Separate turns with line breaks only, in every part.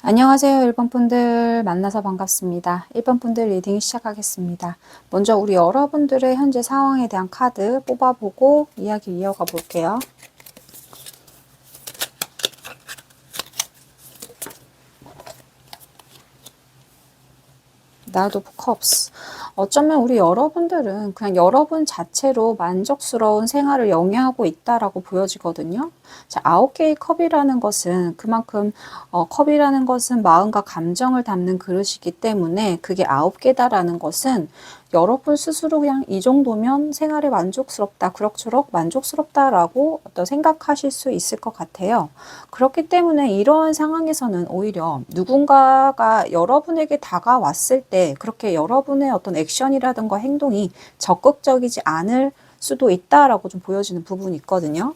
안녕하세요. 1번 분들 만나서 반갑습니다. 1번 분들 리딩 시작하겠습니다. 먼저 우리 여러분들의 현재 상황에 대한 카드 뽑아보고 이야기 이어가 볼게요. 나도 오브 컵스. 어쩌면 우리 여러분들은 그냥 여러분 자체로 만족스러운 생활을 영위하고 있다라고 보여지거든요. 자, 9개의 컵이라는 것은 그만큼 컵이라는 것은 마음과 감정을 담는 그릇이기 때문에 그게 9개다라는 것은 여러분 스스로 그냥 이 정도면 생활에 만족스럽다, 그럭저럭 만족스럽다라고 어떤 생각하실 수 있을 것 같아요. 그렇기 때문에 이러한 상황에서는 오히려 누군가가 여러분에게 다가왔을 때 그렇게 여러분의 어떤 액션이라든가 행동이 적극적이지 않을 수도 있다라고 좀 보여지는 부분이 있거든요.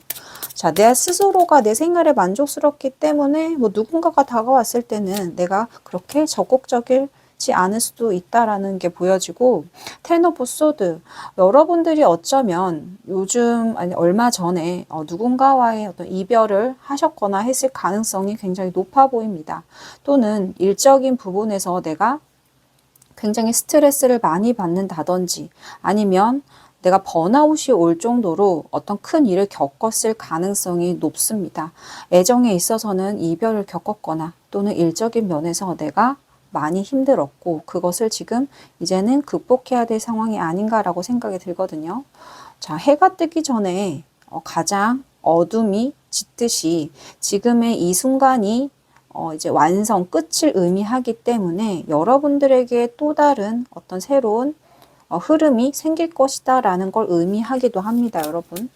자, 내 스스로가 내 생활에 만족스럽기 때문에 뭐 누군가가 다가왔을 때는 내가 그렇게 적극적이지 않을 수도 있다라는 게 보여지고, 텐 오브 소드. 여러분들이 어쩌면 요즘 아니 얼마 전에 누군가와의 어떤 이별을 하셨거나 했을 가능성이 굉장히 높아 보입니다. 또는 일적인 부분에서 내가 굉장히 스트레스를 많이 받는다든지 아니면 내가 번아웃이 올 정도로 어떤 큰 일을 겪었을 가능성이 높습니다. 애정에 있어서는 이별을 겪었거나 또는 일적인 면에서 내가 많이 힘들었고 그것을 지금 이제는 극복해야 될 상황이 아닌가라고 생각이 들거든요. 자, 해가 뜨기 전에 가장 어둠이 짙듯이 지금의 이 순간이 이제 완성, 끝을 의미하기 때문에 여러분들에게 또 다른 어떤 새로운 흐름이 생길 것이다 라는 걸 의미하기도 합니다, 여러분.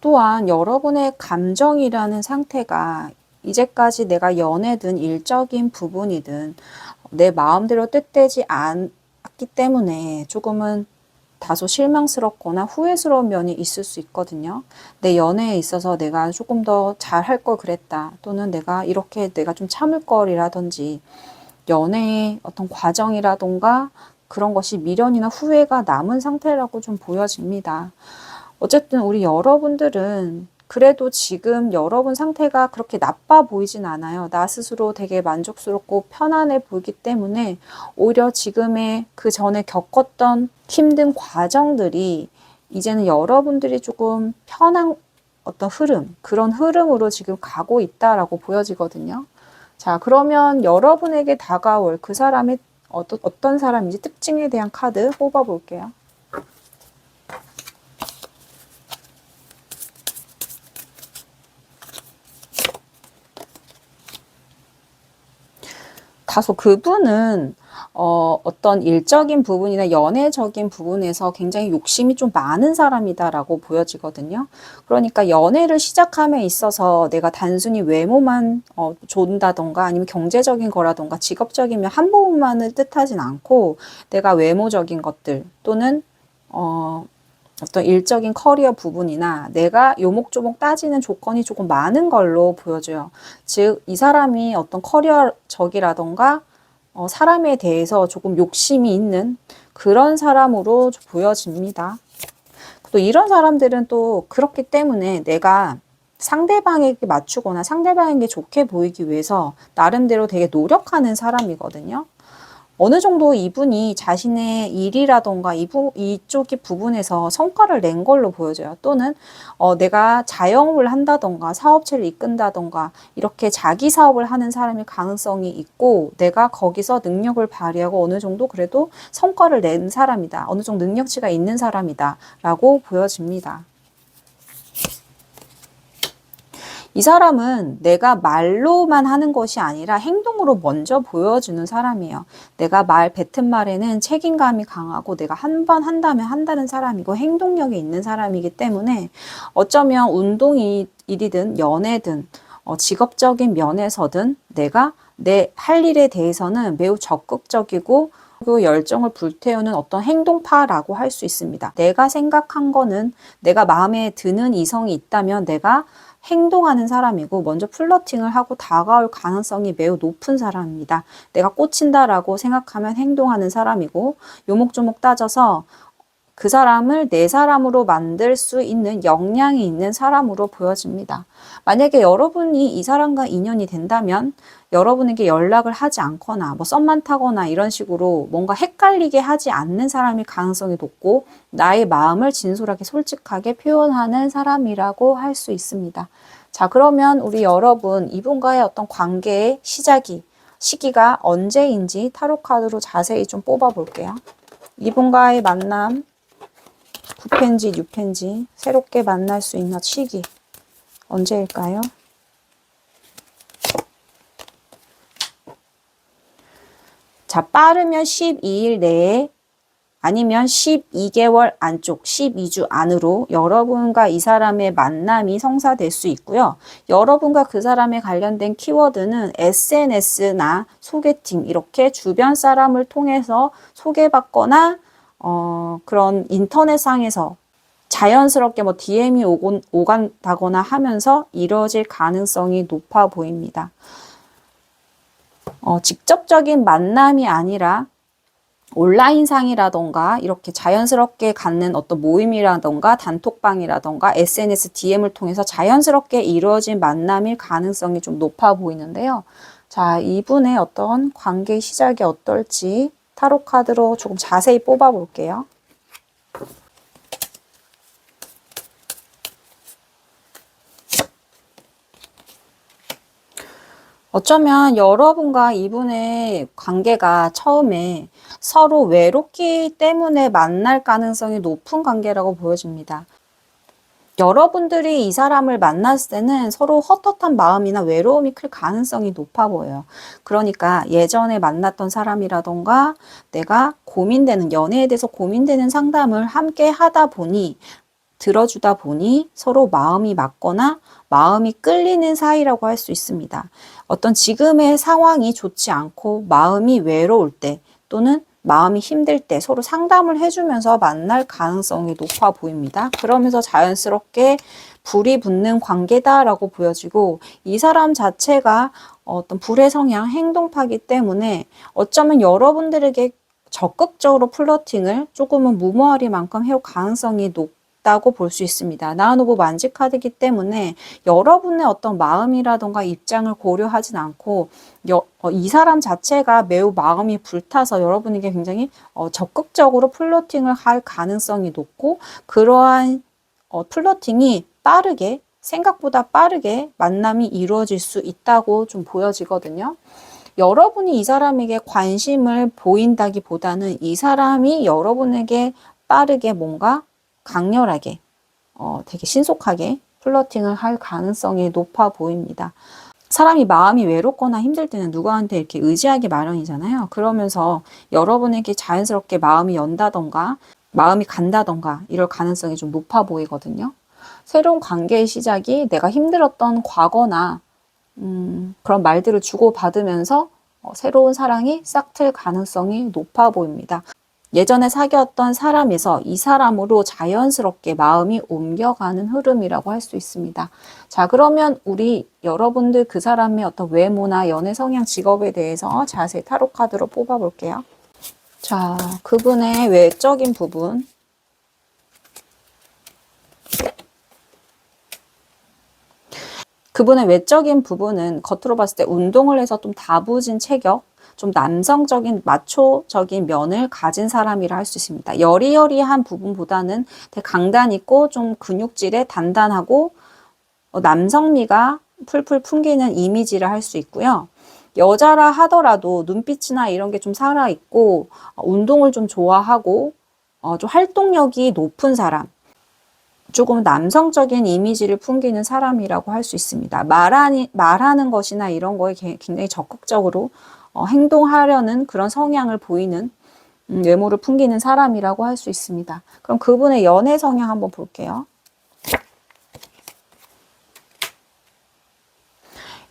또한 여러분의 감정이라는 상태가 이제까지 내가 연애든 일적인 부분이든 내 마음대로 뜻되지 않았기 때문에 조금은 다소 실망스럽거나 후회스러운 면이 있을 수 있거든요. 내 연애에 있어서 내가 조금 더 잘할 걸 그랬다. 또는 내가 좀 참을 걸이라든지 연애의 어떤 과정이라던가 그런 것이 미련이나 후회가 남은 상태라고 좀 보여집니다. 어쨌든 우리 여러분들은 그래도 지금 여러분 상태가 그렇게 나빠 보이진 않아요. 나 스스로 되게 만족스럽고 편안해 보이기 때문에 오히려 지금의 그 전에 겪었던 힘든 과정들이 이제는 여러분들이 조금 편한 어떤 흐름, 그런 흐름으로 지금 가고 있다라고 보여지거든요. 자, 그러면 여러분에게 다가올 그 사람의 어떤 사람인지 특징에 대한 카드 뽑아볼게요. 다소 그분은 어떤 일적인 부분이나 연애적인 부분에서 굉장히 욕심이 좀 많은 사람이다라고 보여지거든요. 그러니까 연애를 시작함에 있어서 내가 단순히 외모만 좋다던가 아니면 경제적인 거라던가 직업적이면 한 부분만을 뜻하진 않고 내가 외모적인 것들 또는 어떤 일적인 커리어 부분이나 내가 요목조목 따지는 조건이 조금 많은 걸로 보여져요. 즉, 이 사람이 어떤 커리어적이라던가 사람에 대해서 조금 욕심이 있는 그런 사람으로 보여집니다. 또 이런 사람들은 또 그렇기 때문에 내가 상대방에게 맞추거나 상대방에게 좋게 보이기 위해서 나름대로 되게 노력하는 사람이거든요. 어느 정도 이분이 자신의 일이라던가 이쪽의 부분에서 성과를 낸 걸로 보여져요. 또는 내가 자영업을 한다던가 사업체를 이끈다던가 이렇게 자기 사업을 하는 사람일 가능성이 있고 내가 거기서 능력을 발휘하고 어느 정도 그래도 성과를 낸 사람이다. 어느 정도 능력치가 있는 사람이다. 라고 보여집니다. 이 사람은 내가 말로만 하는 것이 아니라 행동으로 먼저 보여주는 사람이에요. 내가 뱉은 말에는 책임감이 강하고 내가 한 번 한다면 한다는 사람이고 행동력이 있는 사람이기 때문에 어쩌면 운동이든 연애든 직업적인 면에서든 내가 내 할 일에 대해서는 매우 적극적이고 그 열정을 불태우는 어떤 행동파라고 할 수 있습니다. 내가 생각한 거는 내가 마음에 드는 이성이 있다면 내가 행동하는 사람이고 먼저 플러팅을 하고 다가올 가능성이 매우 높은 사람입니다. 내가 꽂힌다라고 생각하면 행동하는 사람이고 요목조목 따져서 그 사람을 내 사람으로 만들 수 있는 역량이 있는 사람으로 보여집니다. 만약에 여러분이 이 사람과 인연이 된다면 여러분에게 연락을 하지 않거나 뭐 썸만 타거나 이런 식으로 뭔가 헷갈리게 하지 않는 사람일 가능성이 높고 나의 마음을 진솔하게 솔직하게 표현하는 사람이라고 할 수 있습니다. 자, 그러면 우리 여러분 이분과의 어떤 관계의 시기가 언제인지 타로 카드로 자세히 좀 뽑아 볼게요. 이분과의 만남 9펜지, 6펜지 새롭게 만날 수 있는 시기 언제일까요? 자, 빠르면 12일 내에 아니면 12개월 안쪽, 12주 안으로 여러분과 이 사람의 만남이 성사될 수 있고요. 여러분과 그 사람에 관련된 키워드는 SNS나 소개팅, 이렇게 주변 사람을 통해서 소개받거나 그런 인터넷상에서 자연스럽게 뭐 DM이 오간다거나 하면서 이루어질 가능성이 높아 보입니다. 직접적인 만남이 아니라 온라인상이라던가 이렇게 자연스럽게 갖는 어떤 모임이라던가 단톡방이라던가 SNS DM을 통해서 자연스럽게 이루어진 만남일 가능성이 좀 높아 보이는데요. 자, 이분의 어떤 관계의 시작이 어떨지 타로 카드로 조금 자세히 뽑아 볼게요. 어쩌면 여러분과 이분의 관계가 처음에 서로 외롭기 때문에 만날 가능성이 높은 관계라고 보여집니다. 여러분들이 이 사람을 만났을 때는 서로 헛헛한 마음이나 외로움이 클 가능성이 높아 보여요. 그러니까 예전에 만났던 사람이라던가 내가 고민되는, 연애에 대해서 고민되는 상담을 함께 하다 보니 들어주다 보니 서로 마음이 맞거나 마음이 끌리는 사이라고 할 수 있습니다. 어떤 지금의 상황이 좋지 않고 마음이 외로울 때 또는 마음이 힘들 때 서로 상담을 해주면서 만날 가능성이 높아 보입니다. 그러면서 자연스럽게 불이 붙는 관계다라고 보여지고 이 사람 자체가 어떤 불의 성향, 행동파기 때문에 어쩌면 여러분들에게 적극적으로 플러팅을 조금은 무모하리만큼 해올 가능성이 높다고 볼 수 있습니다. 나은오브 만지 카드이기 때문에 여러분의 어떤 마음이라던가 입장을 고려하진 않고 이 사람 자체가 매우 마음이 불타서 여러분에게 굉장히 적극적으로 플러팅을 할 가능성이 높고 그러한 플러팅이 생각보다 빠르게 만남이 이루어질 수 있다고 좀 보여지거든요. 여러분이 이 사람에게 관심을 보인다기보다는 이 사람이 여러분에게 빠르게 뭔가 강렬하게 되게 신속하게 플러팅을 할 가능성이 높아 보입니다. 사람이 마음이 외롭거나 힘들 때는 누구한테 이렇게 의지하기 마련이잖아요. 그러면서 여러분에게 자연스럽게 마음이 연다던가 마음이 간다던가 이럴 가능성이 좀 높아 보이거든요. 새로운 관계의 시작이 내가 힘들었던 과거나 그런 말들을 주고받으면서 새로운 사랑이 싹틀 가능성이 높아 보입니다. 예전에 사귀었던 사람에서 이 사람으로 자연스럽게 마음이 옮겨가는 흐름이라고 할 수 있습니다. 자, 그러면 우리 여러분들 그 사람의 어떤 외모나 연애 성향, 직업에 대해서 자세히 타로 카드로 뽑아 볼게요. 자, 그분의 외적인 부분. 그분의 외적인 부분은 겉으로 봤을 때 운동을 해서 좀 다부진 체격, 좀 남성적인 마초적인 면을 가진 사람이라 할 수 있습니다. 여리여리한 부분보다는 되게 강단 있고 좀 근육질에 단단하고 남성미가 풀풀 풍기는 이미지를 할 수 있고요. 여자라 하더라도 눈빛이나 이런 게 좀 살아있고 운동을 좀 좋아하고 좀 활동력이 높은 사람, 조금 남성적인 이미지를 풍기는 사람이라고 할 수 있습니다. 말하는 것이나 이런 거에 굉장히 적극적으로 행동하려는 그런 성향을 보이는 외모를 풍기는 사람이라고 할 수 있습니다. 그럼 그분의 연애 성향 한번 볼게요.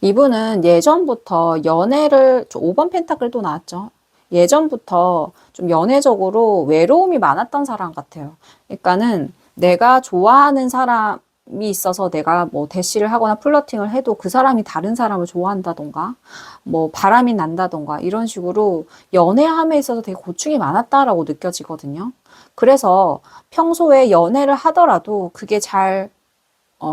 이분은 예전부터 연애를, 5번 펜타클도 나왔죠. 예전부터 좀 연애적으로 외로움이 많았던 사람 같아요. 그러니까는 내가 좋아하는 사람이 있어서 내가 뭐 대시를 하거나 플러팅을 해도 그 사람이 다른 사람을 좋아한다던가 뭐 바람이 난다던가 이런 식으로 연애함에 있어서 되게 고충이 많았다라고 느껴지거든요. 그래서 평소에 연애를 하더라도 그게 잘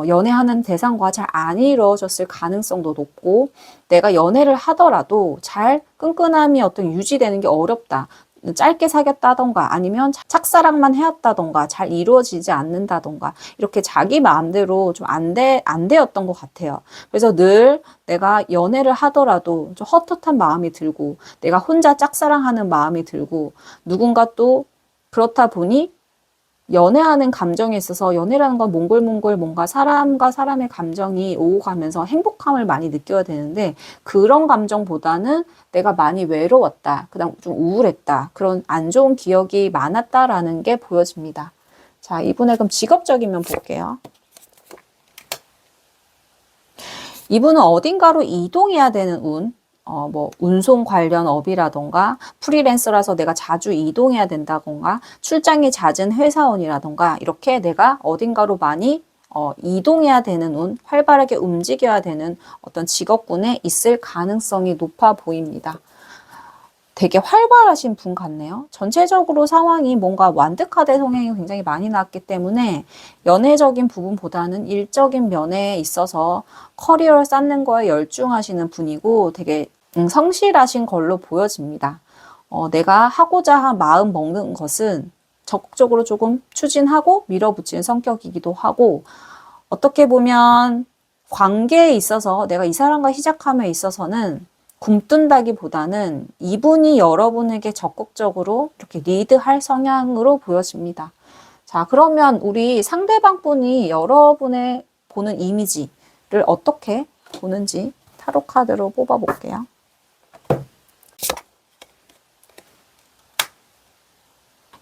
연애하는 대상과 잘 안 이루어졌을 가능성도 높고, 내가 연애를 하더라도 잘 끈끈함이 유지되는 게 어렵다. 짧게 사귀었다던가 아니면 짝사랑만 해왔다던가 잘 이루어지지 않는다던가 이렇게 자기 마음대로 좀 안 되었던 것 같아요. 그래서 늘 내가 연애를 하더라도 좀 헛헛한 마음이 들고, 내가 혼자 짝사랑하는 마음이 들고, 누군가 또 그렇다 보니 연애하는 감정에 있어서, 연애라는 건 몽골몽골 뭔가 사람과 사람의 감정이 오고 가면서 행복함을 많이 느껴야 되는데, 그런 감정보다는 내가 많이 외로웠다, 그다음 좀 우울했다, 그런 안 좋은 기억이 많았다라는 게 보여집니다. 자, 이분의 그럼 직업적인 면 볼게요. 이분은 어딘가로 이동해야 되는 운, 운송 관련 업이라던가, 프리랜서라서 내가 자주 이동해야 된다던가, 출장이 잦은 회사원이라던가, 이렇게 내가 어딘가로 많이 이동해야 되는 운, 활발하게 움직여야 되는 어떤 직업군에 있을 가능성이 높아 보입니다. 되게 활발하신 분 같네요. 전체적으로 상황이 뭔가 완득화된 성향이 굉장히 많이 나왔기 때문에 연애적인 부분보다는 일적인 면에 있어서 커리어를 쌓는 거에 열중하시는 분이고, 되게 성실하신 걸로 보여집니다. 내가 하고자 한 마음 먹는 것은 적극적으로 조금 추진하고 밀어붙이는 성격이기도 하고, 어떻게 보면 관계에 있어서 내가 이 사람과 시작함에 있어서는 굼뜬다기보다는 이분이 여러분에게 적극적으로 이렇게 리드할 성향으로 보여집니다. 자, 그러면 우리 상대방 분이 여러분의 보는 이미지를 어떻게 보는지 타로 카드로 뽑아 볼게요.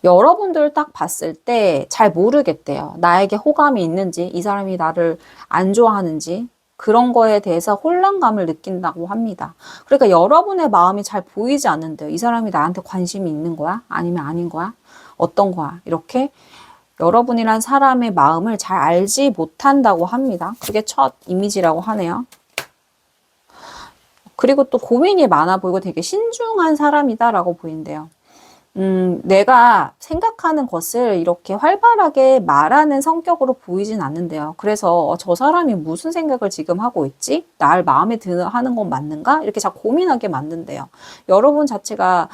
여러분들 딱 봤을 때 잘 모르겠대요. 나에게 호감이 있는지, 이 사람이 나를 안 좋아하는지, 그런 거에 대해서 혼란감을 느낀다고 합니다. 그러니까 여러분의 마음이 잘 보이지 않는데요. 이 사람이 나한테 관심이 있는 거야? 아니면 아닌 거야? 어떤 거야? 이렇게 여러분이란 사람의 마음을 잘 알지 못한다고 합니다. 그게 첫 이미지라고 하네요. 그리고 또 고민이 많아 보이고 되게 신중한 사람이다라고 보인대요. 내가 생각하는 것을 이렇게 활발하게 말하는 성격으로 보이진 않는데요. 그래서 저 사람이 무슨 생각을 지금 하고 있지? 날 마음에 하는 건 맞는가? 이렇게 자꾸 고민하게 만든대요. 여러분 자체가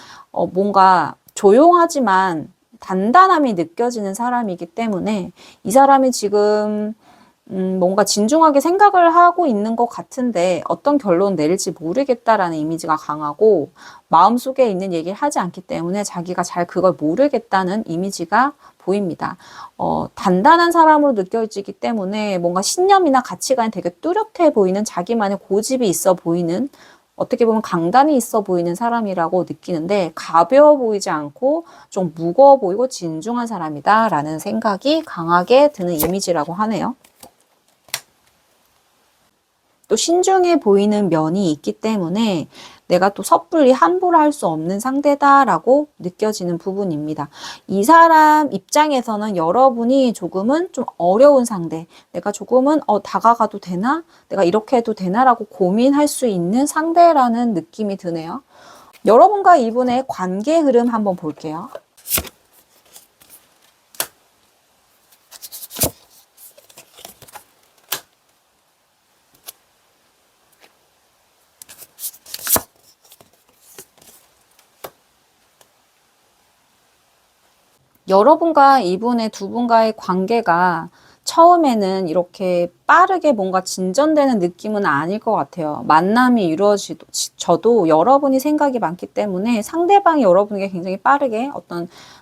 뭔가 조용하지만 단단함이 느껴지는 사람이기 때문에 이 사람이 지금 뭔가 진중하게 생각을 하고 있는 것 같은데 어떤 결론 내릴지 모르겠다라는 이미지가 강하고, 마음속에 있는 얘기를 하지 않기 때문에 자기가 잘 그걸 모르겠다는 이미지가 보입니다. 단단한 사람으로 느껴지기 때문에 뭔가 신념이나 가치관이 되게 뚜렷해 보이는, 자기만의 고집이 있어 보이는, 어떻게 보면 강단이 있어 보이는 사람이라고 느끼는데, 가벼워 보이지 않고 좀 무거워 보이고 진중한 사람이다라는 생각이 강하게 드는 이미지라고 하네요. 또 신중해 보이는 면이 있기 때문에 내가 또 섣불리 함부로 할 수 없는 상대다라고 느껴지는 부분입니다. 이 사람 입장에서는 여러분이 조금은 좀 어려운 상대, 내가 조금은 다가가도 되나? 내가 이렇게 해도 되나라고 고민할 수 있는 상대라는 느낌이 드네요. 여러분과 이분의 관계 흐름 한번 볼게요. 여러분과 이분의 두 분과의 관계가 처음에는 이렇게 빠르게 뭔가 진전되는 느낌은 아닐 것 같아요. 만남이 이루어져도 여러분이 생각이 많기 때문에 상대방이 여러분에게 굉장히 빠르게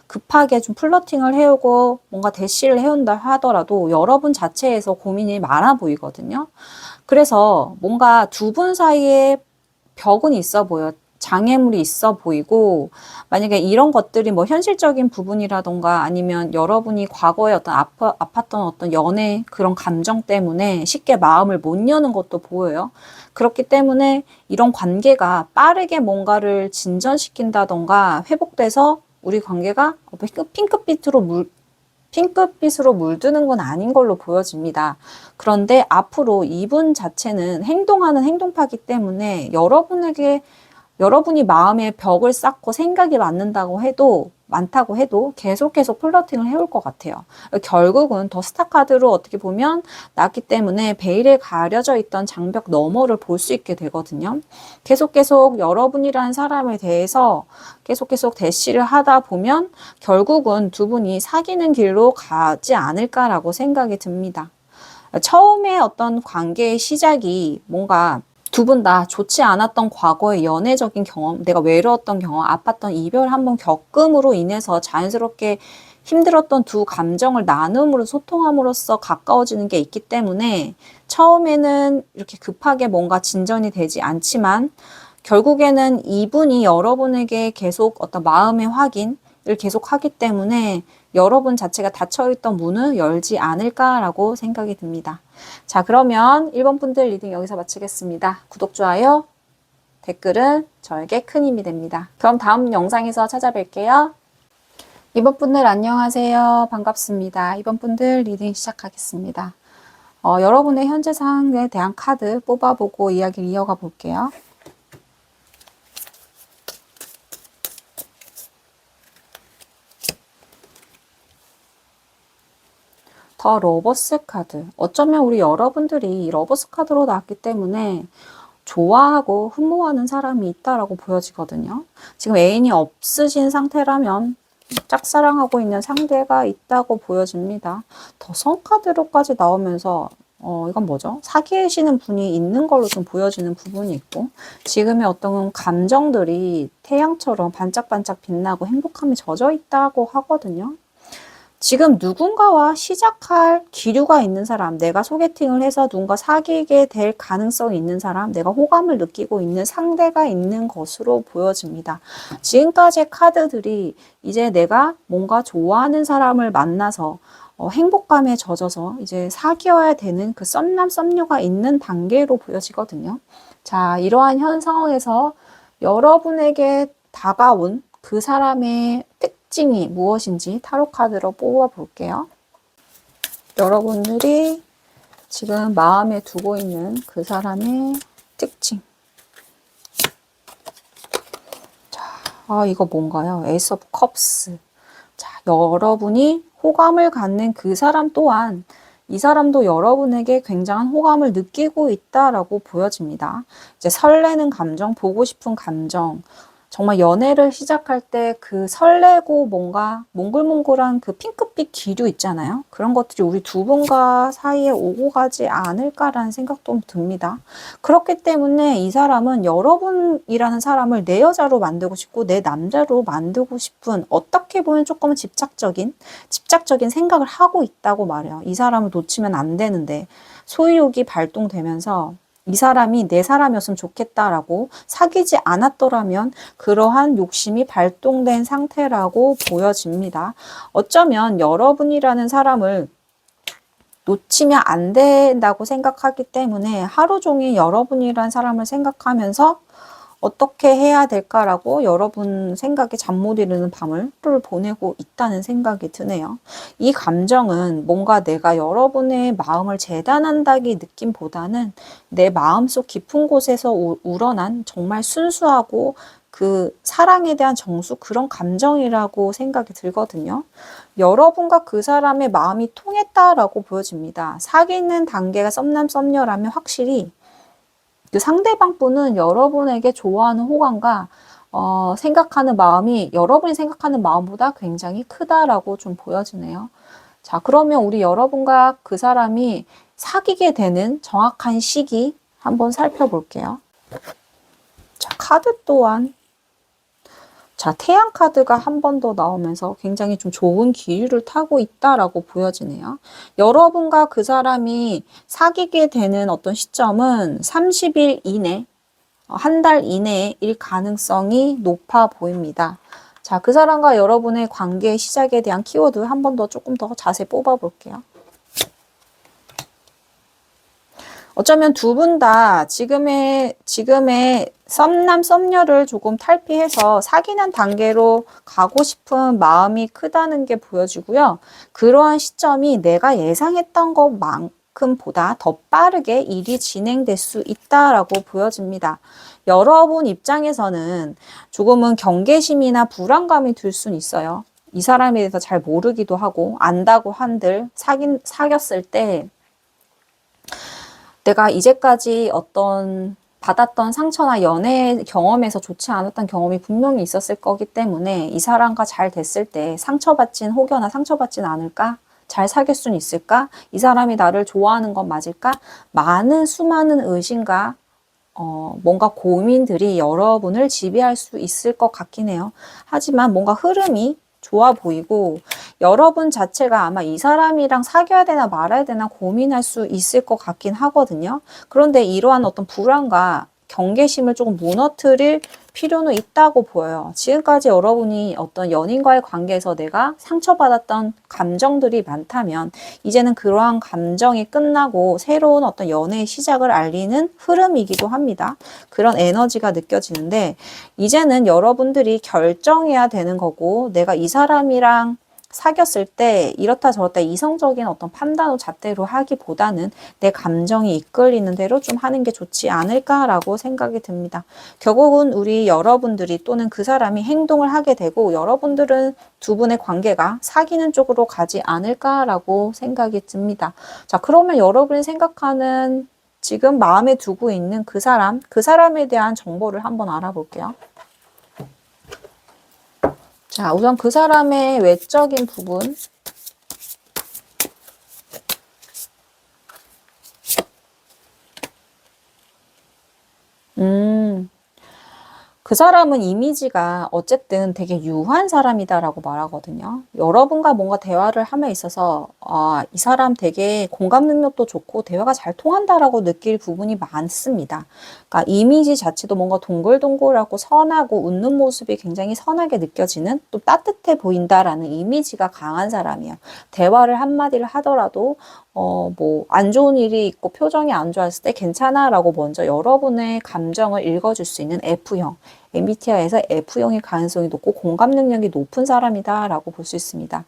급하게 좀 플러팅을 해오고 뭔가 대시를 해온다 하더라도 여러분 자체에서 고민이 많아 보이거든요. 그래서 뭔가 두 분 사이에 벽은 있어 보여요. 장애물이 있어 보이고, 만약에 이런 것들이 뭐 현실적인 부분이라던가 아니면 여러분이 과거에 아팠던 어떤 연애 그런 감정 때문에 쉽게 마음을 못 여는 것도 보여요. 그렇기 때문에 이런 관계가 빠르게 뭔가를 진전시킨다던가 회복돼서 우리 관계가 핑크빛으로 물드는 건 아닌 걸로 보여집니다. 그런데 앞으로 이분 자체는 행동하는 행동파기 때문에 여러분에게 여러분이 마음에 벽을 쌓고 생각이 많다고 해도 계속 플러팅을 해올 것 같아요. 결국은 더 스타 카드로 어떻게 보면 나왔기 때문에 베일에 가려져 있던 장벽 너머를 볼 수 있게 되거든요. 계속 여러분이라는 사람에 대해서 계속 대시를 하다 보면 결국은 두 분이 사귀는 길로 가지 않을까라고 생각이 듭니다. 처음에 어떤 관계의 시작이 뭔가 두 분 다 좋지 않았던 과거의 연애적인 경험, 내가 외로웠던 경험, 아팠던 이별 한번 겪음으로 인해서 자연스럽게 힘들었던 두 감정을 나눔으로 소통함으로써 가까워지는 게 있기 때문에 처음에는 이렇게 급하게 뭔가 진전이 되지 않지만 결국에는 이분이 여러분에게 계속 어떤 마음의 확인을 계속 하기 때문에 여러분 자체가 닫혀있던 문을 열지 않을까라고 생각이 듭니다. 자, 그러면 1번 분들 리딩 여기서 마치겠습니다. 구독, 좋아요, 댓글은 저에게 큰 힘이 됩니다. 그럼 다음 영상에서 찾아뵐게요. 2번 분들 안녕하세요. 반갑습니다. 2번 분들 리딩 시작하겠습니다. 여러분의 현재 상황에 대한 카드 뽑아보고 이야기를 이어가 볼게요. 더 러버스 카드. 어쩌면 우리 여러분들이 러버스 카드로 나왔기 때문에 좋아하고 흠모하는 사람이 있다라고 보여지거든요. 지금 애인이 없으신 상태라면 짝사랑하고 있는 상대가 있다고 보여집니다. 더 선 카드로까지 나오면서 이건 뭐죠? 사귀시는 분이 있는 걸로 좀 보여지는 부분이 있고 지금의 어떤 감정들이 태양처럼 반짝반짝 빛나고 행복함이 젖어 있다고 하거든요. 지금 누군가와 시작할 기류가 있는 사람, 내가 소개팅을 해서 누군가 사귀게 될 가능성이 있는 사람, 내가 호감을 느끼고 있는 상대가 있는 것으로 보여집니다. 지금까지의 카드들이 이제 내가 뭔가 좋아하는 사람을 만나서 행복감에 젖어서 이제 사귀어야 되는 그 썸남 썸녀가 있는 단계로 보여지거든요. 자, 이러한 현 상황에서 여러분에게 다가온 그 사람의 특징이 무엇인지 타로 카드로 뽑아 볼게요. 여러분들이 지금 마음에 두고 있는 그 사람의 특징. 자, 이거 뭔가요? 에이스 오브 컵스. 자, 여러분이 호감을 갖는 그 사람 또한 이 사람도 여러분에게 굉장한 호감을 느끼고 있다라고 보여집니다. 이제 설레는 감정, 보고 싶은 감정, 정말 연애를 시작할 때 그 설레고 뭔가 몽글몽글한 그 핑크빛 기류 있잖아요. 그런 것들이 우리 두 분과 사이에 오고 가지 않을까라는 생각도 듭니다. 그렇기 때문에 이 사람은 여러분이라는 사람을 내 여자로 만들고 싶고 내 남자로 만들고 싶은 어떻게 보면 조금 집착적인 생각을 하고 있다고 말해요. 이 사람을 놓치면 안 되는데 소유욕이 발동되면서 이 사람이 내 사람이었으면 좋겠다라고 사귀지 않았더라면 그러한 욕심이 발동된 상태라고 보여집니다. 어쩌면 여러분이라는 사람을 놓치면 안 된다고 생각하기 때문에 하루 종일 여러분이라는 사람을 생각하면서 어떻게 해야 될까라고 여러분 생각에 잠 못 이루는 밤을 보내고 있다는 생각이 드네요. 이 감정은 뭔가 내가 여러분의 마음을 재단한다기 느낌보다는 내 마음속 깊은 곳에서 우러난 정말 순수하고 그 사랑에 대한 정수 그런 감정이라고 생각이 들거든요. 여러분과 그 사람의 마음이 통했다라고 보여집니다. 사귀는 단계가 썸남 썸녀라면 확실히 그 상대방 분은 여러분에게 좋아하는 호감과 생각하는 마음이 여러분이 생각하는 마음보다 굉장히 크다라고 좀 보여지네요. 자, 그러면 우리 여러분과 그 사람이 사귀게 되는 정확한 시기 한번 살펴볼게요. 자, 카드 또한 자, 태양 카드가 한 번 더 나오면서 굉장히 좀 좋은 기류를 타고 있다라고 보여지네요. 여러분과 그 사람이 사귀게 되는 어떤 시점은 30일 이내, 한 달 이내일 가능성이 높아 보입니다. 자, 그 사람과 여러분의 관계의 시작에 대한 키워드 한 번 더 조금 더 자세히 뽑아 볼게요. 어쩌면 두 분 다 지금의 썸남 썸녀를 조금 탈피해서 사귀는 단계로 가고 싶은 마음이 크다는 게 보여지고요. 그러한 시점이 내가 예상했던 예상만큼보다 더 빠르게 일이 진행될 수 있다라고 보여집니다. 여러분 입장에서는 조금은 경계심이나 불안감이 들 수는 있어요. 이 사람에 대해서 잘 모르기도 하고 안다고 한들 사귀었을 때 내가 이제까지 어떤 받았던 상처나 연애 경험에서 좋지 않았던 경험이 분명히 있었을 거기 때문에 이 사람과 잘 됐을 때 상처받진 혹여나 상처받진 않을까? 잘 사귈 수는 있을까? 이 사람이 나를 좋아하는 건 맞을까? 많은 수많은 의심과 뭔가 고민들이 여러분을 지배할 수 있을 것 같긴 해요. 하지만 뭔가 흐름이 좋아 보이고 여러분 자체가 아마 이 사람이랑 사귀어야 되나 말아야 되나 고민할 수 있을 것 같긴 하거든요. 그런데 이러한 어떤 불안과 경계심을 조금 무너뜨릴 필요는 있다고 보여요. 지금까지 여러분이 어떤 연인과의 관계에서 내가 상처받았던 감정들이 많다면 이제는 그러한 감정이 끝나고 새로운 어떤 연애의 시작을 알리는 흐름이기도 합니다. 그런 에너지가 느껴지는데 이제는 여러분들이 결정해야 되는 거고 내가 이 사람이랑 사귀었을 때 이렇다 저렇다 이성적인 어떤 판단을 잣대로 하기보다는 내 감정이 이끌리는 대로 좀 하는 게 좋지 않을까라고 생각이 듭니다. 결국은 우리 여러분들이 또는 그 사람이 행동을 하게 되고 여러분들은 두 분의 관계가 사귀는 쪽으로 가지 않을까라고 생각이 듭니다. 자, 그러면 여러분이 생각하는 지금 마음에 두고 있는 그 사람에 대한 정보를 한번 알아볼게요. 자, 우선 그 사람의 외적인 부분. 그 사람은 이미지가 어쨌든 되게 유한 사람이다라고 말하거든요. 여러분과 뭔가 대화를 함에 있어서 이 사람 되게 공감 능력도 좋고 대화가 잘 통한다라고 느낄 부분이 많습니다. 그러니까 이미지 자체도 뭔가 동글동글하고 선하고 웃는 모습이 굉장히 선하게 느껴지는 또 따뜻해 보인다라는 이미지가 강한 사람이에요. 대화를 한마디를 하더라도 뭐 안 좋은 일이 있고 표정이 안 좋았을 때 괜찮아라고 먼저 여러분의 감정을 읽어줄 수 있는 F형. MBTI에서 F형의 가능성이 높고 공감 능력이 높은 사람이다라고 볼 수 있습니다.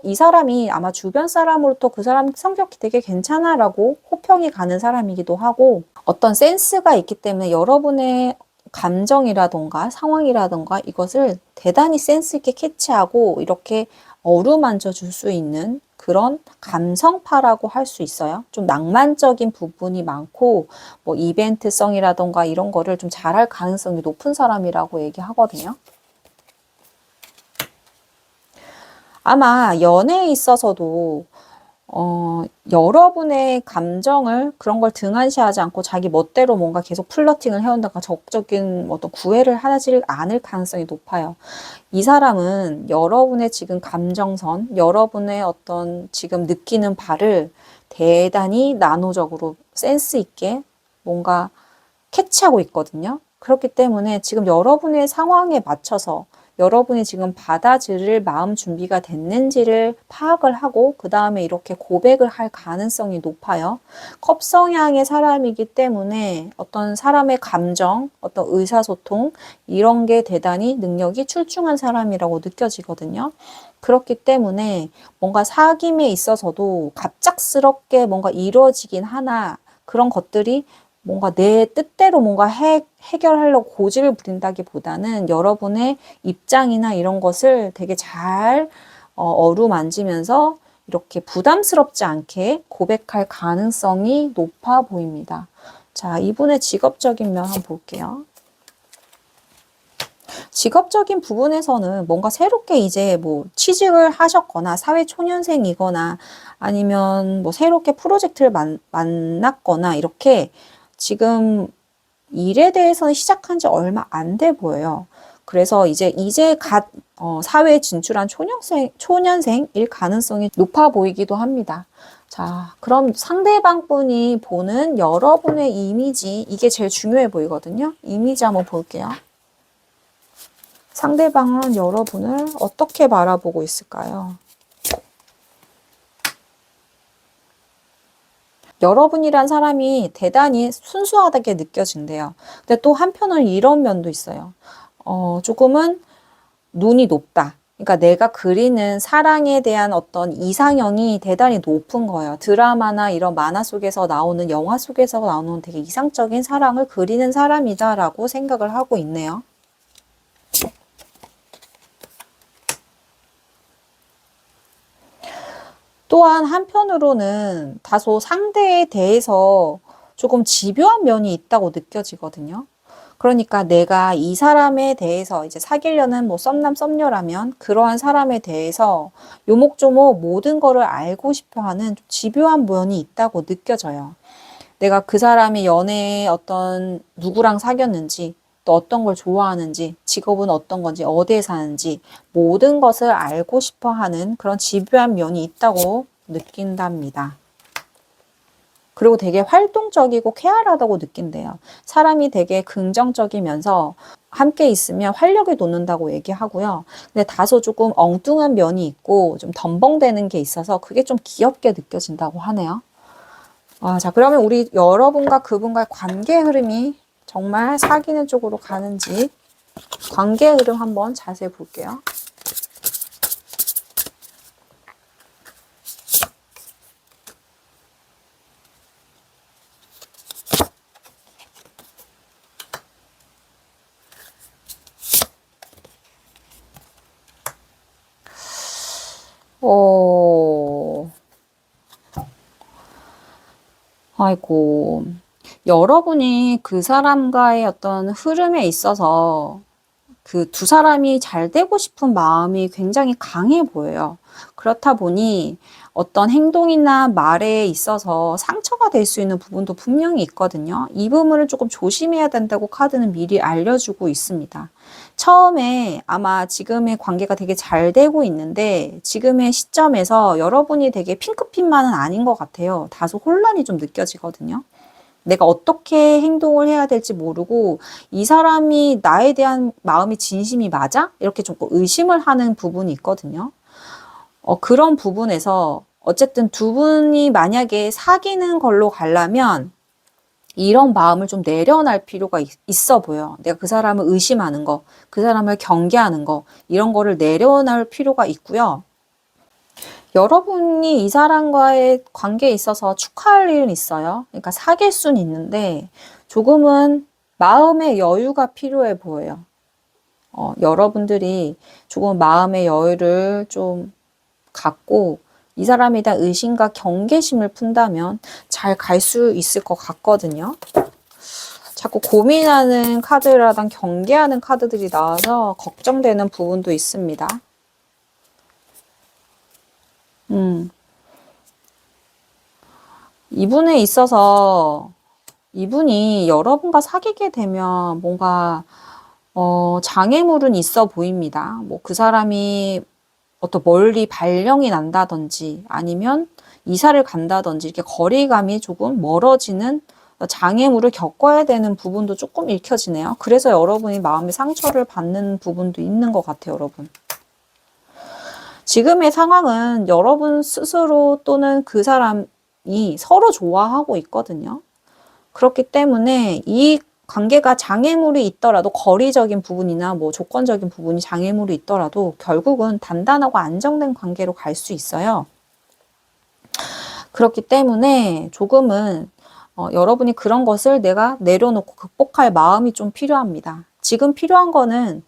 이 사람이 아마 주변 사람으로부터 그 사람 성격이 되게 괜찮아라고 호평이 가는 사람이기도 하고 어떤 센스가 있기 때문에 여러분의 감정이라던가 상황이라던가 이것을 대단히 센스 있게 캐치하고 이렇게 어루만져 줄 수 있는 그런 감성파라고 할 수 있어요. 좀 낭만적인 부분이 많고 뭐 이벤트성이라던가 이런 거를 좀 잘할 가능성이 높은 사람이라고 얘기하거든요. 아마 연애에 있어서도 여러분의 감정을 그런 걸 등한시하지 않고 자기 멋대로 뭔가 계속 플러팅을 해온다가 적극적인 어떤 구애를 하지 않을 가능성이 높아요. 이 사람은 여러분의 지금 감정선, 여러분의 어떤 지금 느끼는 바를 대단히 나노적으로 센스 있게 뭔가 캐치하고 있거든요. 그렇기 때문에 지금 여러분의 상황에 맞춰서 여러분이 지금 받아들일 마음 준비가 됐는지를 파악을 하고 그 다음에 이렇게 고백을 할 가능성이 높아요. 컵 성향의 사람이기 때문에 어떤 사람의 감정, 어떤 의사소통 이런 게 대단히 능력이 출중한 사람이라고 느껴지거든요. 그렇기 때문에 뭔가 사귐에 있어서도 갑작스럽게 뭔가 이루어지긴 하나 그런 것들이 뭔가 내 뜻대로 뭔가 해결하려고 고집을 부린다기보다는 여러분의 입장이나 이런 것을 되게 잘 어루만지면서 이렇게 부담스럽지 않게 고백할 가능성이 높아 보입니다. 자, 이분의 직업적인 면 한번 볼게요. 직업적인 부분에서는 뭔가 새롭게 이제 뭐 취직을 하셨거나 사회초년생이거나 아니면 뭐 새롭게 프로젝트를 만났거나 이렇게 지금 일에 대해서는 시작한 지 얼마 안 돼 보여요. 그래서 이제 갓 사회에 진출한 초년생일 가능성이 높아 보이기도 합니다. 자, 그럼 상대방 분이 보는 여러분의 이미지, 이게 제일 중요해 보이거든요. 이미지 한번 볼게요. 상대방은 여러분을 어떻게 바라보고 있을까요? 여러분이란 사람이 대단히 순수하게 느껴진대요. 근데 또 한편은 이런 면도 있어요. 조금은 눈이 높다. 그러니까 내가 그리는 사랑에 대한 어떤 이상형이 대단히 높은 거예요. 드라마나 이런 만화 속에서 나오는, 영화 속에서 나오는 되게 이상적인 사랑을 그리는 사람이다라고 생각을 하고 있네요. 또한 한편으로는 다소 상대에 대해서 조금 집요한 면이 있다고 느껴지거든요. 그러니까 내가 이 사람에 대해서 이제 사귀려는 뭐 썸남 썸녀라면 그러한 사람에 대해서 요목조목 모든 거를 알고 싶어 하는 좀 집요한 면이 있다고 느껴져요. 내가 그 사람이 연애에 어떤 누구랑 사귀었는지, 또 어떤 걸 좋아하는지, 직업은 어떤 건지, 어디에 사는지 모든 것을 알고 싶어 하는 그런 집요한 면이 있다고 느낀답니다. 그리고 되게 활동적이고 쾌활하다고 느낀대요. 사람이 되게 긍정적이면서 함께 있으면 활력이 돋는다고 얘기하고요. 근데 다소 조금 엉뚱한 면이 있고 좀 덤벙대는 게 있어서 그게 좀 귀엽게 느껴진다고 하네요. 자, 그러면 우리 여러분과 그분과의 관계 흐름이 정말 사귀는 쪽으로 가는지 관계 흐름 한번 자세히 볼게요. 아이고. 여러분이 그 사람과의 어떤 흐름에 있어서 그 두 사람이 잘 되고 싶은 마음이 굉장히 강해 보여요. 그렇다 보니 어떤 행동이나 말에 있어서 상처가 될 수 있는 부분도 분명히 있거든요. 이 부분을 조금 조심해야 된다고 카드는 미리 알려주고 있습니다. 처음에 아마 지금의 관계가 되게 잘 되고 있는데 지금의 시점에서 여러분이 되게 핑크빛만은 아닌 것 같아요. 다소 혼란이 좀 느껴지거든요. 내가 어떻게 행동을 해야 될지 모르고 이 사람이 나에 대한 마음이 진심이 맞아? 이렇게 조금 의심을 하는 부분이 있거든요. 그런 부분에서 어쨌든 두 분이 만약에 사귀는 걸로 가려면 이런 마음을 좀 내려놔 필요가 있어 보여. 내가 그 사람을 의심하는 거, 그 사람을 경계하는 거, 이런 거를 내려놓을 필요가 있고요. 여러분이 이 사람과의 관계에 있어서 축하할 일은 있어요. 그러니까 사귈 수는 있는데 조금은 마음의 여유가 필요해 보여요. 여러분들이 조금 마음의 여유를 좀 갖고 이 사람에 대한 의심과 경계심을 푼다면 잘 갈 수 있을 것 같거든요. 자꾸 고민하는 카드라든 경계하는 카드들이 나와서 걱정되는 부분도 있습니다. 이분에 있어서 이분이 여러분과 사귀게 되면 뭔가 장애물은 있어 보입니다. 뭐 그 사람이 어떤 멀리 발령이 난다든지 아니면 이사를 간다든지 이렇게 거리감이 조금 멀어지는 장애물을 겪어야 되는 부분도 조금 읽혀지네요. 그래서 여러분이 마음의 상처를 받는 부분도 있는 것 같아요, 여러분. 지금의 상황은 여러분 스스로 또는 그 사람이 서로 좋아하고 있거든요. 그렇기 때문에 이 관계가 장애물이 있더라도 거리적인 부분이나 뭐 조건적인 부분이 장애물이 있더라도 결국은 단단하고 안정된 관계로 갈 수 있어요. 그렇기 때문에 조금은 여러분이 그런 것을 내가 내려놓고 극복할 마음이 좀 필요합니다. 지금 필요한 거는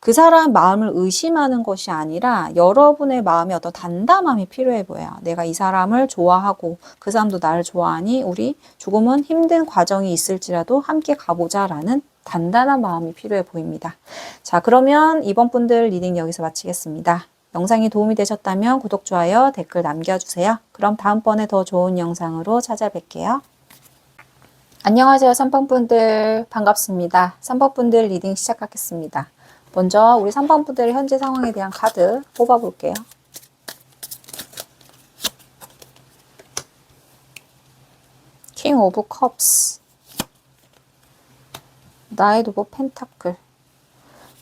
그 사람 마음을 의심하는 것이 아니라 여러분의 마음에 어떤 단단함이 필요해 보여요. 내가 이 사람을 좋아하고 그 사람도 나를 좋아하니 우리 조금은 힘든 과정이 있을지라도 함께 가보자라는 단단한 마음이 필요해 보입니다. 자, 그러면 이번 분들 리딩 여기서 마치겠습니다. 영상이 도움이 되셨다면 구독, 좋아요, 댓글 남겨주세요. 그럼 다음번에 더 좋은 영상으로 찾아뵐게요. 안녕하세요, 3번분들 반갑습니다. 3번분들 리딩 시작하겠습니다. 먼저 우리 3번분들의 현재 상황에 대한 카드 뽑아볼게요. 킹 오브 컵스, 나이트 오브 펜타클.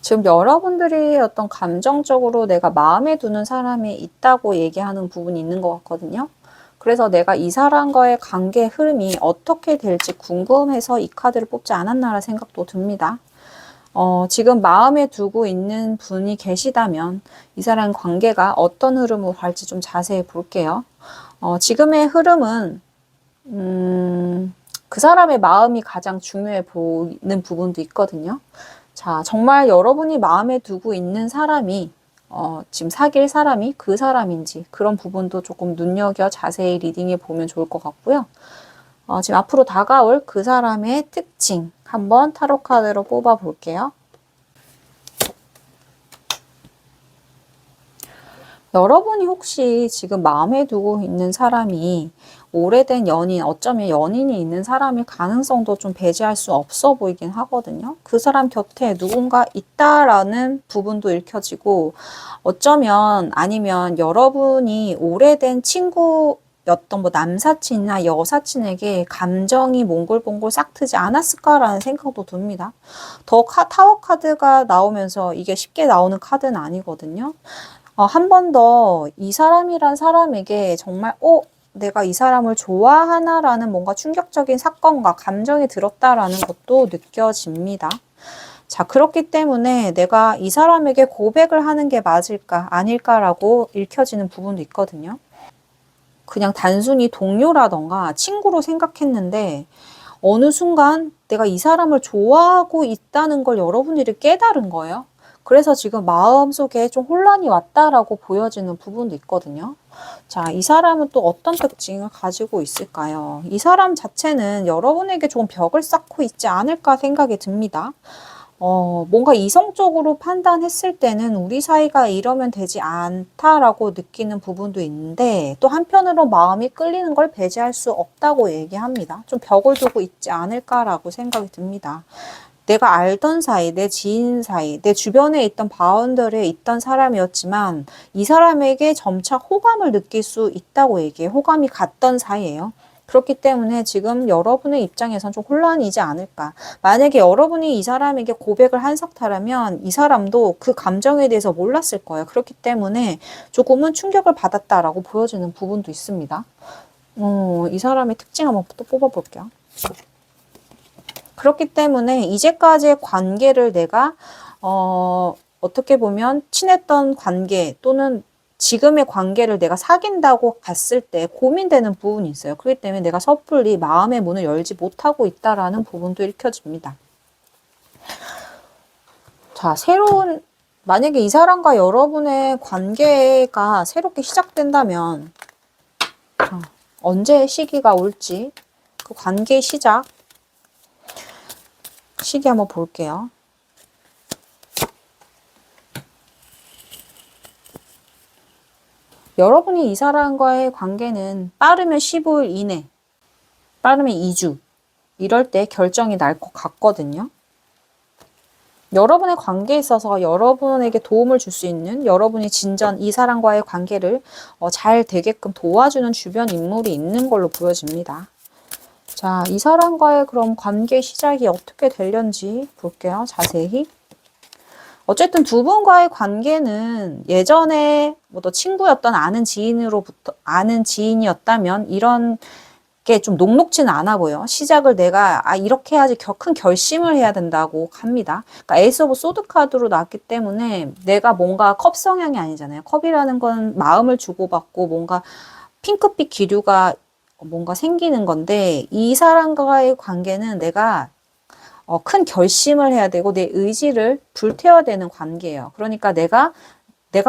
지금 여러분들이 어떤 감정적으로 내가 마음에 두는 사람이 있다고 얘기하는 부분이 있는 것 같거든요. 그래서 내가 이 사람과의 관계 흐름이 어떻게 될지 궁금해서 이 카드를 뽑지 않았나라는 생각도 듭니다. 지금 마음에 두고 있는 분이 계시다면 이 사람 관계가 어떤 흐름으로 갈지 좀 자세히 볼게요. 지금의 흐름은 그 사람의 마음이 가장 중요해 보이는 부분도 있거든요. 자, 정말 여러분이 마음에 두고 있는 사람이 지금 사귈 사람이 그 사람인지 그런 부분도 조금 눈여겨 자세히 리딩해 보면 좋을 것 같고요. 지금 앞으로 다가올 그 사람의 특징 한번 타로 카드로 뽑아 볼게요. 여러분이 혹시 지금 마음에 두고 있는 사람이 오래된 연인, 어쩌면 연인이 있는 사람일 가능성도 좀 배제할 수 없어 보이긴 하거든요. 그 사람 곁에 누군가 있다라는 부분도 읽혀지고, 어쩌면 아니면 여러분이 오래된 친구였던 뭐 남사친이나 여사친에게 감정이 몽골몽골 싹트지 않았을까라는 생각도 듭니다. 타워 카드가 나오면서 이게 쉽게 나오는 카드는 아니거든요. 한 번 더 이 사람이란 사람에게 정말 내가 이 사람을 좋아하나라는 뭔가 충격적인 사건과 감정이 들었다라는 것도 느껴집니다. 자, 그렇기 때문에 내가 이 사람에게 고백을 하는 게 맞을까 아닐까라고 읽혀지는 부분도 있거든요. 그냥 단순히 동료라던가 친구로 생각했는데 어느 순간 내가 이 사람을 좋아하고 있다는 걸 여러분들이 깨달은 거예요. 그래서 지금 마음속에 좀 혼란이 왔다라고 보여지는 부분도 있거든요. 자, 이 사람은 또 어떤 특징을 가지고 있을까요? 이 사람 자체는 여러분에게 조금 벽을 쌓고 있지 않을까 생각이 듭니다. 뭔가 이성적으로 판단했을 때는 우리 사이가 이러면 되지 않다라고 느끼는 부분도 있는데 또 한편으로 마음이 끌리는 걸 배제할 수 없다고 얘기합니다. 좀 벽을 두고 있지 않을까라고 생각이 듭니다. 내가 알던 사이, 내 지인 사이, 내 주변에 있던 바운더리에 있던 사람이었지만 이 사람에게 점차 호감을 느낄 수 있다고 얘기해요. 호감이 갔던 사이예요. 그렇기 때문에 지금 여러분의 입장에선 좀 혼란이지 않을까. 만약에 여러분이 이 사람에게 고백을 한 상태라면 이 사람도 그 감정에 대해서 몰랐을 거예요. 그렇기 때문에 조금은 충격을 받았다라고 보여지는 부분도 있습니다. 이 사람의 특징 한번 또 뽑아볼게요. 그렇기 때문에 이제까지의 관계를 내가 어떻게 보면 친했던 관계 또는 지금의 관계를 내가 사귄다고 봤을 때 고민되는 부분이 있어요. 그렇기 때문에 내가 섣불리 마음의 문을 열지 못하고 있다라는 부분도 읽혀집니다. 자, 만약에 이 사람과 여러분의 관계가 새롭게 시작된다면 언제 시기가 올지 그 관계의 시작 시기 한번 볼게요. 여러분이 이 사람과의 관계는 빠르면 15일 이내, 빠르면 2주, 이럴 때 결정이 날 것 같거든요. 여러분의 관계에 있어서 여러분에게 도움을 줄 수 있는 여러분이 이 사람과의 관계를 잘 되게끔 도와주는 주변 인물이 있는 걸로 보여집니다. 자, 이 사람과의 그럼 관계 시작이 어떻게 되려는지 볼게요. 자세히. 어쨌든 두 분과의 관계는 예전에 뭐 친구였던 아는 지인이었다면 이런 게 좀 녹록지는 않아 보여. 시작을 내가 이렇게 해야지 큰 결심을 해야 된다고 합니다. 그러니까 에이스 오브 소드 카드로 나왔기 때문에 내가 뭔가 컵 성향이 아니잖아요. 컵이라는 건 마음을 주고받고 뭔가 핑크빛 기류가 뭔가 생기는 건데 이 사람과의 관계는 내가 큰 결심을 해야 되고 내 의지를 불태워야 되는 관계예요. 그러니까 내가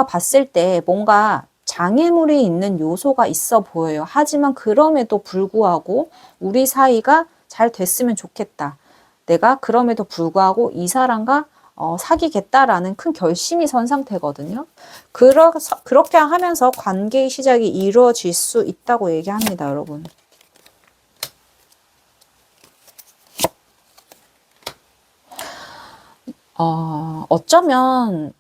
봤을 때 뭔가 장애물이 있는 요소가 있어 보여요. 하지만 그럼에도 불구하고 우리 사이가 잘 됐으면 좋겠다. 내가 그럼에도 불구하고 이 사람과 사귀겠다라는 큰 결심이 선 상태거든요. 그렇게 하면서 관계의 시작이 이루어질 수 있다고 얘기합니다, 여러분. 어쩌면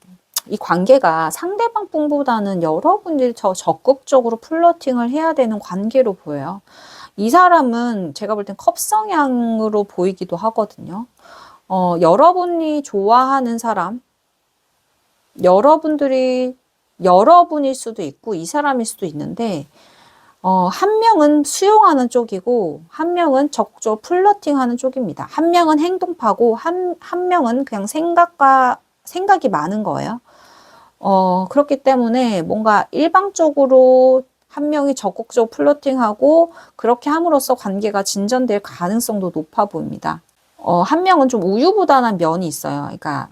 이 관계가 상대방 뿐보다는 여러분들이 더 적극적으로 플러팅을 해야 되는 관계로 보여요. 이 사람은 제가 볼 땐 컵 성향으로 보이기도 하거든요. 여러분이 좋아하는 사람, 여러분일 수도 있고 이 사람일 수도 있는데 한 명은 수용하는 쪽이고, 한 명은 적극적으로 플러팅 하는 쪽입니다. 한 명은 행동파고, 한 명은 그냥 생각이 많은 거예요. 그렇기 때문에 뭔가 일방적으로 한 명이 적극적으로 플러팅하고, 그렇게 함으로써 관계가 진전될 가능성도 높아 보입니다. 한 명은 좀 우유부단한 면이 있어요. 그러니까,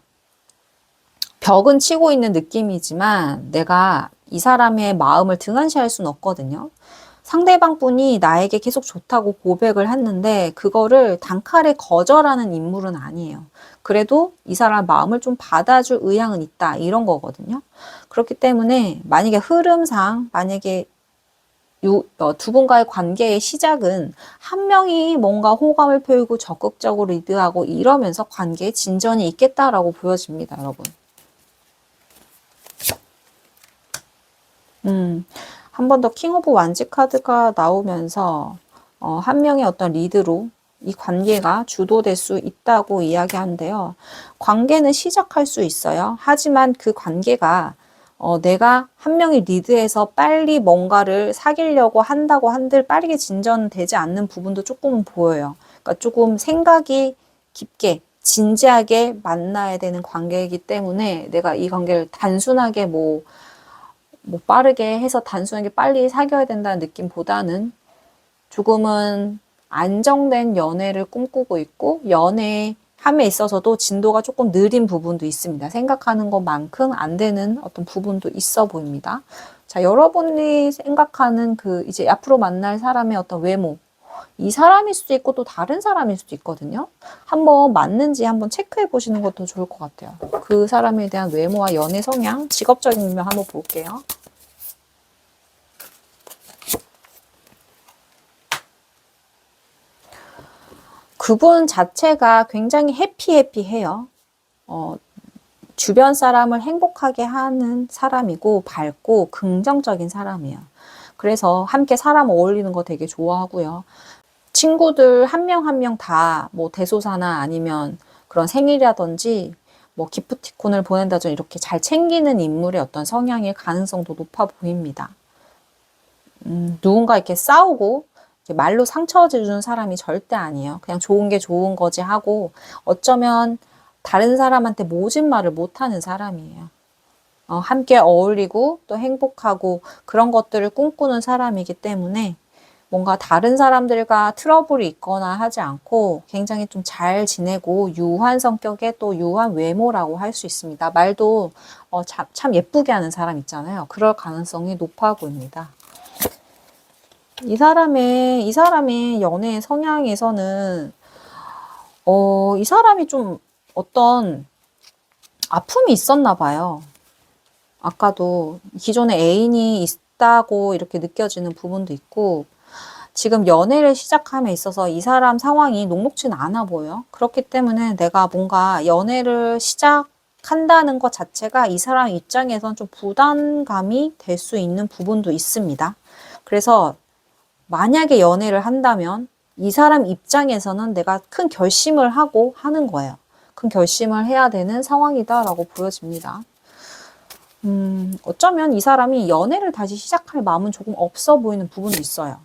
벽은 치고 있는 느낌이지만, 내가 이 사람의 마음을 등한시할 수는 없거든요. 상대방 분이 나에게 계속 좋다고 고백을 했는데 그거를 단칼에 거절하는 인물은 아니에요. 그래도 이 사람 마음을 좀 받아줄 의향은 있다 이런 거거든요. 그렇기 때문에 만약에 흐름상 만약에 두 분과의 관계의 시작은 한 명이 뭔가 호감을 표이고 적극적으로 리드하고 이러면서 관계에 진전이 있겠다라고 보여집니다, 여러분. 한 번 더 킹 오브 완지 카드가 나오면서 한 명의 어떤 리드로 이 관계가 주도될 수 있다고 이야기하는데요. 관계는 시작할 수 있어요. 하지만 그 관계가 내가 한 명이 리드해서 빨리 뭔가를 사귀려고 한다고 한들 빠르게 진전되지 않는 부분도 조금은 보여요. 그러니까 조금 생각이 깊게 진지하게 만나야 되는 관계이기 때문에 내가 이 관계를 단순하게 뭐 빠르게 해서 단순하게 빨리 사귀어야 된다는 느낌보다는 조금은 안정된 연애를 꿈꾸고 있고 연애함에 있어서도 진도가 조금 느린 부분도 있습니다. 생각하는 것만큼 안 되는 어떤 부분도 있어 보입니다. 자, 여러분이 생각하는 그 이제 앞으로 만날 사람의 어떤 외모, 이 사람일 수도 있고 또 다른 사람일 수도 있거든요. 한번 맞는지 한번 체크해 보시는 것도 좋을 것 같아요. 그 사람에 대한 외모와 연애 성향, 직업적인 면면 한번 볼게요. 그분 자체가 굉장히 해피해요. 주변 사람을 행복하게 하는 사람이고 밝고 긍정적인 사람이에요. 그래서 함께 사람 어울리는 거 되게 좋아하고요. 친구들 한 명 한 명 다 뭐 대소사나 아니면 그런 생일이라든지 뭐 기프티콘을 보낸다든지 이렇게 잘 챙기는 인물의 어떤 성향일 가능성도 높아 보입니다. 누군가 이렇게 싸우고 말로 상처 주는 사람이 절대 아니에요. 그냥 좋은 게 좋은 거지 하고 어쩌면 다른 사람한테 모진 말을 못하는 사람이에요. 함께 어울리고 또 행복하고 그런 것들을 꿈꾸는 사람이기 때문에 뭔가 다른 사람들과 트러블이 있거나 하지 않고 굉장히 좀 잘 지내고 유한 성격의 또 유한 외모라고 할 수 있습니다. 말도 참 예쁘게 하는 사람 있잖아요. 그럴 가능성이 높아 보입니다. 이 사람의 연애 성향에서는, 이 사람이 좀 어떤 아픔이 있었나 봐요. 아까도 기존에 애인이 있다고 이렇게 느껴지는 부분도 있고, 지금 연애를 시작함에 있어서 이 사람 상황이 녹록진 않아 보여. 그렇기 때문에 내가 뭔가 연애를 시작한다는 것 자체가 이 사람 입장에선 좀 부담감이 될 수 있는 부분도 있습니다. 그래서 만약에 연애를 한다면 이 사람 입장에서는 내가 큰 결심을 하고 하는 거예요. 큰 결심을 해야 되는 상황이다라고 보여집니다. 어쩌면 이 사람이 연애를 다시 시작할 마음은 조금 없어 보이는 부분도 있어요.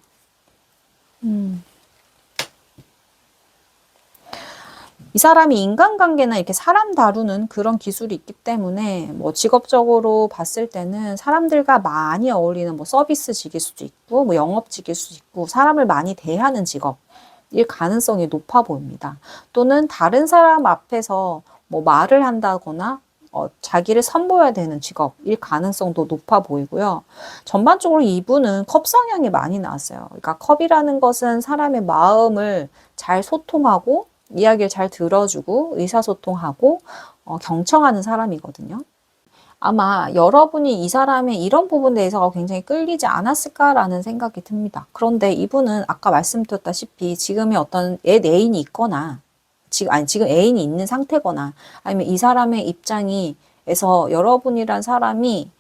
이 사람이 인간관계나 이렇게 사람 다루는 그런 기술이 있기 때문에 뭐 직업적으로 봤을 때는 사람들과 많이 어울리는 뭐 서비스직일 수도 있고 뭐 영업직일 수도 있고 사람을 많이 대하는 직업일 가능성이 높아 보입니다. 또는 다른 사람 앞에서 뭐 말을 한다거나 자기를 선보여야 되는 직업일 가능성도 높아 보이고요. 전반적으로 이분은 컵 성향이 많이 나왔어요. 그러니까 컵이라는 것은 사람의 마음을 잘 소통하고 이야기를 잘 들어주고 의사소통하고 경청하는 사람이거든요. 아마 여러분이 이 사람의 이런 부분에 대해서 굉장히 끌리지 않았을까라는 생각이 듭니다. 그런데 이분은 아까 말씀드렸다시피 지금의 어떤 옛 애인이 있거나 지금 애인이 있는 상태거나 아니면 이 사람의 입장에서 여러분이란 사람이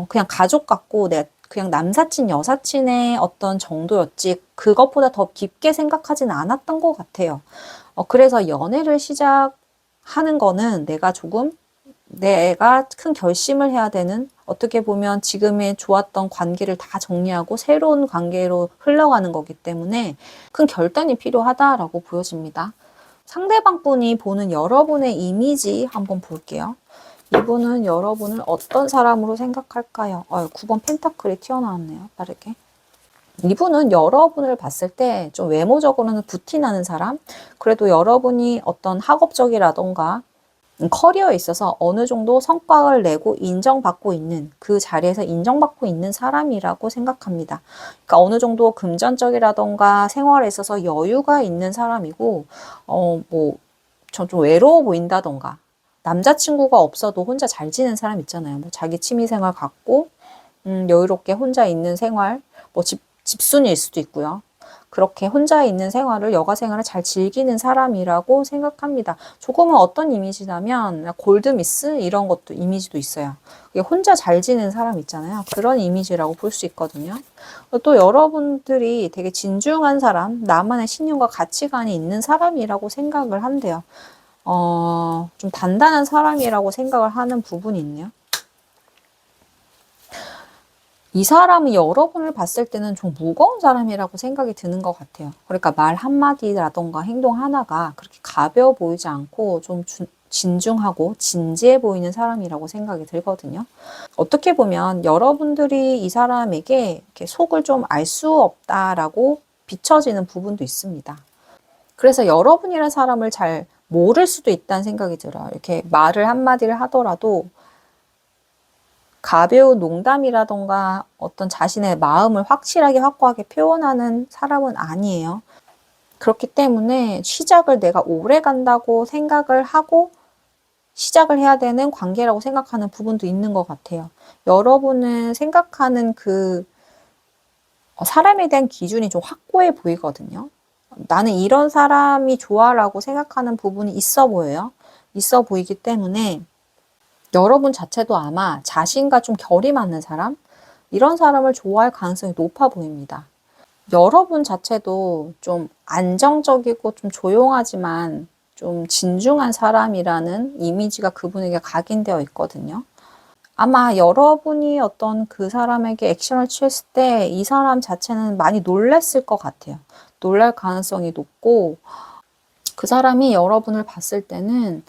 그냥 가족 같고 내가 그냥 남사친, 여사친의 어떤 정도였지 그것보다 더 깊게 생각하진 않았던 것 같아요. 그래서 연애를 시작하는 거는 내가 조금 내가 큰 결심을 해야 되는, 어떻게 보면 지금의 좋았던 관계를 다 정리하고 새로운 관계로 흘러가는 거기 때문에 큰 결단이 필요하다라고 보여집니다. 상대방 분이 보는 여러분의 이미지 한번 볼게요. 이분은 여러분을 어떤 사람으로 생각할까요? 9번 펜타클이 튀어나왔네요. 빠르게. 이분은 여러분을 봤을 때 좀 외모적으로는 부티나는 사람, 그래도 여러분이 어떤 학업적이라던가 커리어에 있어서 어느 정도 성과를 내고 인정받고 있는, 그 자리에서 인정받고 있는 사람이라고 생각합니다. 그러니까 어느 정도 금전적이라던가 생활에 있어서 여유가 있는 사람이고, 전 좀 외로워 보인다던가, 남자친구가 없어도 혼자 잘 지낸 사람 있잖아요. 뭐 자기 취미생활 갖고, 여유롭게 혼자 있는 생활, 집순이일 수도 있고요. 그렇게 혼자 있는 생활을, 여가 생활을 잘 즐기는 사람이라고 생각합니다. 조금은 어떤 이미지냐면 골드미스 이런 것도 이미지도 있어요. 혼자 잘 지내는 사람 있잖아요. 그런 이미지라고 볼 수 있거든요. 또 여러분들이 되게 진중한 사람, 나만의 신념과 가치관이 있는 사람이라고 생각을 한대요. 좀 단단한 사람이라고 생각을 하는 부분이 있네요. 이 사람이 여러분을 봤을 때는 좀 무거운 사람이라고 생각이 드는 것 같아요. 그러니까 말 한마디라던가 행동 하나가 그렇게 가벼워 보이지 않고 좀 진중하고 진지해 보이는 사람이라고 생각이 들거든요. 어떻게 보면 여러분들이 이 사람에게 이렇게 속을 좀 알 수 없다라고 비춰지는 부분도 있습니다. 그래서 여러분이라는 사람을 잘 모를 수도 있다는 생각이 들어요. 이렇게 말을 한마디를 하더라도 가벼운 농담이라던가 어떤 자신의 마음을 확실하게 확고하게 표현하는 사람은 아니에요. 그렇기 때문에 시작을 내가 오래 간다고 생각을 하고 시작을 해야 되는 관계라고 생각하는 부분도 있는 것 같아요. 여러분은 생각하는 그 사람에 대한 기준이 좀 확고해 보이거든요. 나는 이런 사람이 좋아라고 생각하는 부분이 있어 보여요. 있어 보이기 때문에 여러분 자체도 아마 자신과 좀 결이 맞는 사람, 이런 사람을 좋아할 가능성이 높아 보입니다. 여러분 자체도 좀 안정적이고 좀 조용하지만 좀 진중한 사람이라는 이미지가 그분에게 각인되어 있거든요. 아마 여러분이 어떤 그 사람에게 액션을 취했을 때 이 사람 자체는 많이 놀랐을 것 같아요. 놀랄 가능성이 높고, 그 사람이 여러분을 봤을 때는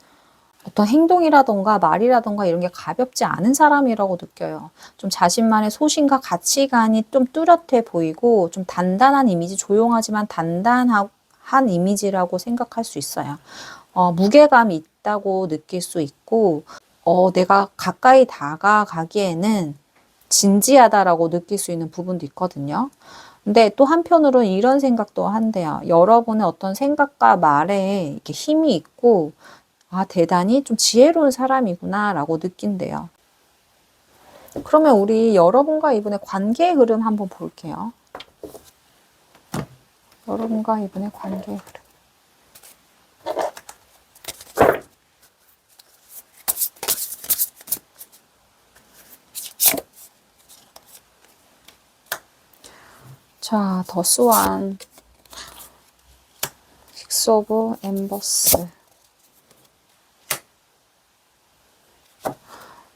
어떤 행동이라던가 말이라던가 이런 게 가볍지 않은 사람이라고 느껴요. 좀 자신만의 소신과 가치관이 좀 뚜렷해 보이고 좀 단단한 이미지, 조용하지만 단단한 이미지라고 생각할 수 있어요. 무게감이 있다고 느낄 수 있고, 내가 가까이 다가가기에는 진지하다라고 느낄 수 있는 부분도 있거든요. 근데 또 한편으로는 이런 생각도 한대요. 여러분의 어떤 생각과 말에 이렇게 힘이 있고, 대단히 좀 지혜로운 사람이구나 라고 느낀대요. 그러면 우리 여러분과 이분의 관계의 흐름 한번 볼게요. 여러분과 이분의 관계의 흐름. 자, 더 스완, 식스 오브 엠버스.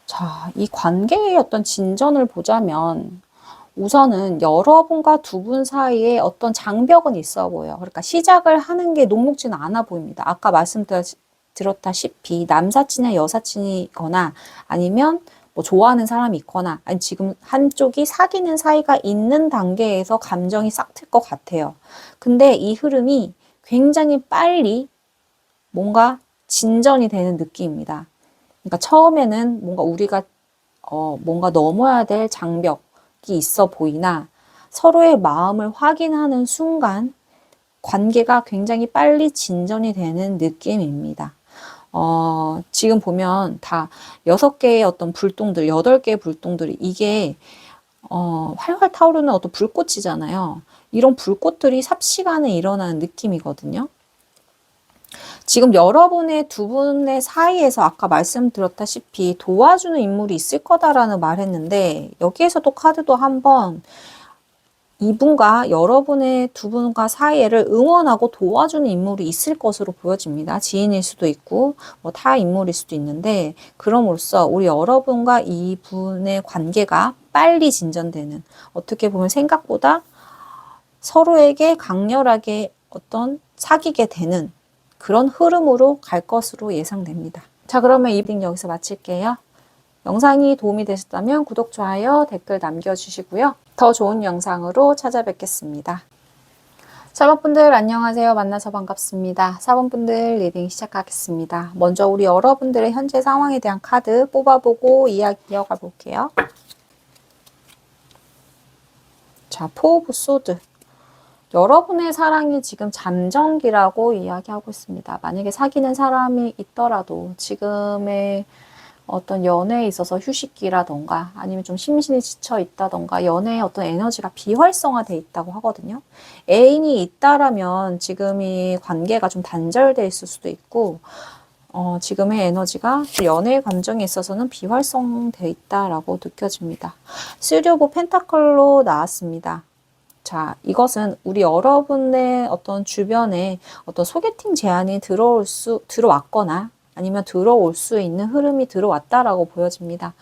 자, 이 관계의 어떤 진전을 보자면 우선은 여러분과 두 분 사이에 어떤 장벽은 있어 보여요. 그러니까 시작을 하는 게 녹록지는 않아 보입니다. 아까 말씀드렸다시피 남사친이나 여사친이거나 아니면 뭐 좋아하는 사람이 있거나 아니 지금 한쪽이 사귀는 사이가 있는 단계에서 감정이 싹 틀 것 같아요. 근데 이 흐름이 굉장히 빨리 뭔가 진전이 되는 느낌입니다. 그러니까 처음에는 뭔가 우리가 뭔가 넘어야 될 장벽이 있어 보이나 서로의 마음을 확인하는 순간 관계가 굉장히 빨리 진전이 되는 느낌입니다. 지금 보면 다 6개의 어떤 불똥들, 8개의 불똥들이 이게 활활 타오르는 어떤 불꽃이잖아요. 이런 불꽃들이 삽시간에 일어나는 느낌이거든요. 지금 여러분의 두 분의 사이에서 아까 말씀드렸다시피 도와주는 인물이 있을 거다라는 말 했는데 여기에서도 카드도 한번 이분과 여러분의 두 분과 사이를 응원하고 도와주는 인물이 있을 것으로 보여집니다. 지인일 수도 있고 뭐 타 인물일 수도 있는데, 그럼으로써 우리 여러분과 이분의 관계가 빨리 진전되는, 어떻게 보면 생각보다 서로에게 강렬하게 어떤 사귀게 되는 그런 흐름으로 갈 것으로 예상됩니다. 자, 그러면 이 리딩 여기서 마칠게요. 영상이 도움이 되셨다면 구독, 좋아요, 댓글 남겨주시고요. 더 좋은 영상으로 찾아뵙겠습니다. 4번분들 안녕하세요. 만나서 반갑습니다. 4번분들 리딩 시작하겠습니다. 먼저 우리 여러분들의 현재 상황에 대한 카드 뽑아보고 이야기 이어가 볼게요. 자, 포 오브 소드. 여러분의 사랑이 지금 잠정기라고 이야기하고 있습니다. 만약에 사귀는 사람이 있더라도 지금의 어떤 연애에 있어서 휴식기라던가 아니면 좀 심신이 지쳐 있다던가 연애의 어떤 에너지가 비활성화되어 있다고 하거든요. 애인이 있다라면 지금 이 관계가 좀 단절되어 있을 수도 있고, 지금의 에너지가 연애 감정에 있어서는 비활성되어 있다라고 느껴집니다. 쓰리 오브 펜타클로 나왔습니다. 자, 이것은 우리 여러분의 어떤 주변에 어떤 소개팅 제안이 들어왔거나 아니면 들어올 수 있는 흐름이 들어왔다라고 보여집니다.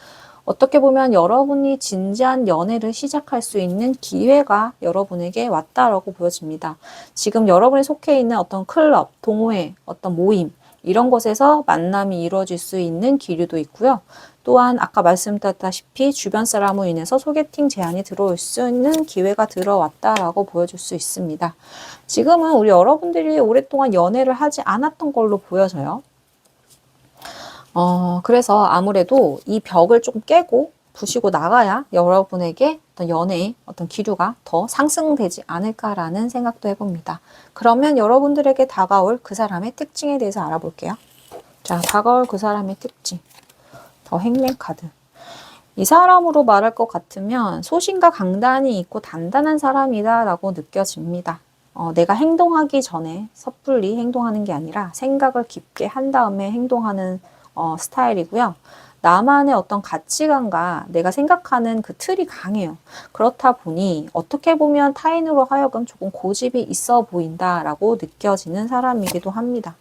어떻게 보면 여러분이 진지한 연애를 시작할 수 있는 기회가 여러분에게 왔다라고 보여집니다. 지금 여러분이 속해 있는 어떤 클럽, 동호회, 어떤 모임, 이런 곳에서 만남이 이루어질 수 있는 기류도 있고요. 또한 아까 말씀드렸다시피 주변 사람으로 인해서 소개팅 제안이 들어올 수 있는 기회가 들어왔다라고 보여줄 수 있습니다. 지금은 우리 여러분들이 오랫동안 연애를 하지 않았던 걸로 보여져요. 그래서 아무래도 이 벽을 좀 깨고 부시고 나가야 여러분에게 어떤 연애의 어떤 기류가 더 상승되지 않을까라는 생각도 해봅니다. 그러면 여러분들에게 다가올 그 사람의 특징에 대해서 알아볼게요. 자, 다가올 그 사람의 특징. 더 행맨 카드. 이 사람으로 말할 것 같으면 소신과 강단이 있고 단단한 사람이다 라고 느껴집니다. 내가 행동하기 전에 섣불리 행동하는 게 아니라 생각을 깊게 한 다음에 행동하는 스타일이고요. 나만의 어떤 가치관과 내가 생각하는 그 틀이 강해요. 그렇다 보니 어떻게 보면 타인으로 하여금 조금 고집이 있어 보인다라고 느껴지는 사람이기도 합니다.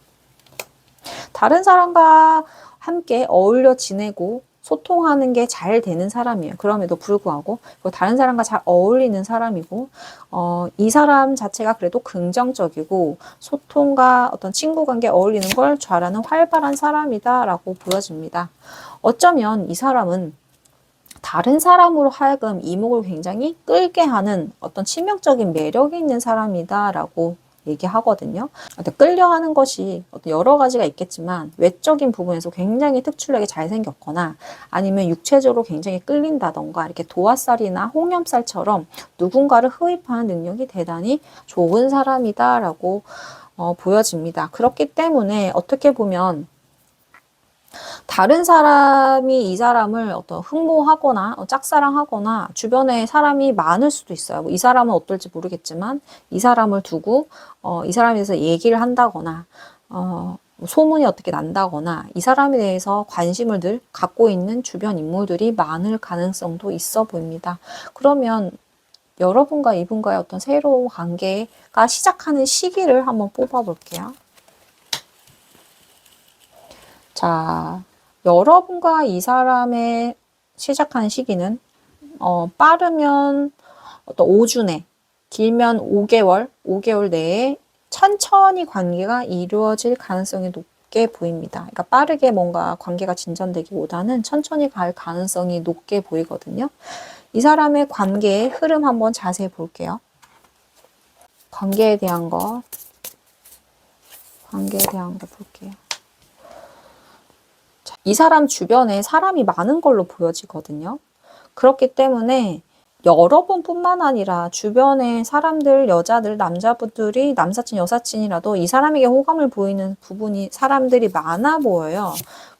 다른 사람과 함께 어울려 지내고 소통하는 게 잘 되는 사람이에요. 그럼에도 불구하고 다른 사람과 잘 어울리는 사람이고, 이 사람 자체가 그래도 긍정적이고 소통과 어떤 친구 관계에 어울리는 걸 잘하는 활발한 사람이다라고 보여집니다. 어쩌면 이 사람은 다른 사람으로 하여금 이목을 굉장히 끌게 하는 어떤 치명적인 매력이 있는 사람이다라고 얘기하거든요. 끌려하는 것이 여러 가지가 있겠지만 외적인 부분에서 굉장히 특출나게 잘생겼거나 아니면 육체적으로 굉장히 끌린다던가 이렇게 도화살이나 홍염살처럼 누군가를 흡입하는 능력이 대단히 좋은 사람이다라고 보여집니다. 그렇기 때문에 어떻게 보면 다른 사람이 이 사람을 어떤 흠모하거나 짝사랑하거나 주변에 사람이 많을 수도 있어요. 이 사람은 어떨지 모르겠지만 이 사람을 두고 이 사람에 대해서 얘기를 한다거나 소문이 어떻게 난다거나 이 사람에 대해서 관심을 늘 갖고 있는 주변 인물들이 많을 가능성도 있어 보입니다. 그러면 여러분과 이분과의 어떤 새로운 관계가 시작하는 시기를 한번 뽑아볼게요. 자, 여러분과 이 사람의 시작하는 시기는 빠르면 어떤 5주 내, 길면 5개월 내에 천천히 관계가 이루어질 가능성이 높게 보입니다. 그러니까 빠르게 뭔가 관계가 진전되기보다는 천천히 갈 가능성이 높게 보이거든요. 이 사람의 관계의 흐름 한번 자세히 볼게요. 관계에 대한 거 볼게요. 이 사람 주변에 사람이 많은 걸로 보여지거든요. 그렇기 때문에 여러분뿐만 아니라 주변의 사람들, 여자들, 남자분들이 남사친, 여사친이라도 이 사람에게 호감을 보이는 부분이 사람들이 많아 보여요.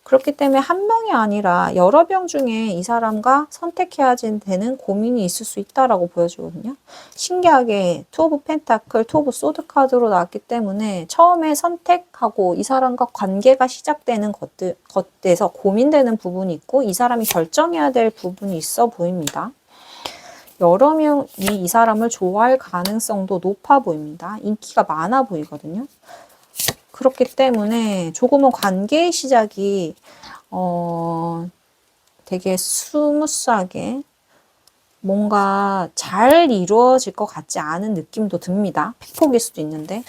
그렇기 때문에 한 명이 아니라 여러 명 중에 이 사람과 선택해야 되는 고민이 있을 수 있다라고 보여주거든요. 신기하게 투 오브 펜타클, 투 오브 소드 카드로 나왔기 때문에 처음에 선택하고 이 사람과 관계가 시작되는 것에서 고민되는 부분이 있고 이 사람이 결정해야 될 부분이 있어 보입니다. 여러 명이 이 사람을 좋아할 가능성도 높아 보입니다. 인기가 많아 보이거든요. 그렇기 때문에 조금은 관계의 시작이 되게 스무스하게 뭔가 잘 이루어질 것 같지 않은 느낌도 듭니다. 팩폭일 수도 있는데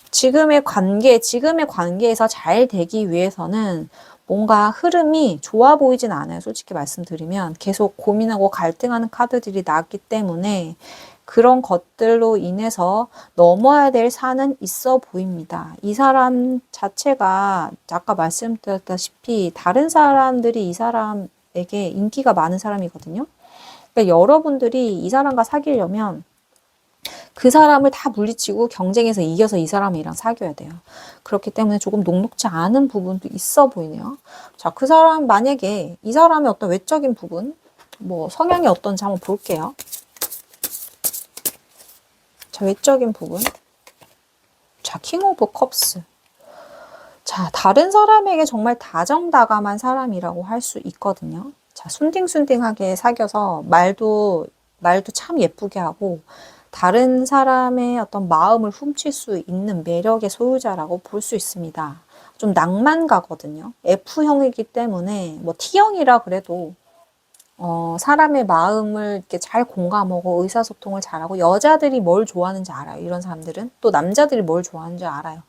지금의 관계에서 잘 되기 위해서는 뭔가 흐름이 좋아 보이진 않아요. 솔직히 말씀드리면 계속 고민하고 갈등하는 카드들이 나왔기 때문에 그런 것들로 인해서 넘어야 될 산은 있어 보입니다. 이 사람 자체가 아까 말씀드렸다시피 다른 사람들이 이 사람에게 인기가 많은 사람이거든요. 그러니까 여러분들이 이 사람과 사귀려면 그 사람을 다 물리치고 경쟁에서 이겨서 이 사람이랑 사귀어야 돼요. 그렇기 때문에 조금 녹록지 않은 부분도 있어 보이네요. 자, 그 사람 만약에 이 사람의 어떤 외적인 부분, 뭐 성향이 어떤지 한번 볼게요. 자, 외적인 부분. 자, 킹 오브 컵스. 자, 다른 사람에게 정말 다정다감한 사람이라고 할 수 있거든요. 자, 순딩순딩하게 사귀어서 말도 참 예쁘게 하고 다른 사람의 어떤 마음을 훔칠 수 있는 매력의 소유자라고 볼 수 있습니다. 좀 낭만가거든요. F형이기 때문에 뭐 T형이라 그래도 사람의 마음을 이렇게 잘 공감하고 의사소통을 잘하고 여자들이 뭘 좋아하는지 알아요. 이런 사람들은 또 남자들이 뭘 좋아하는지 알아요.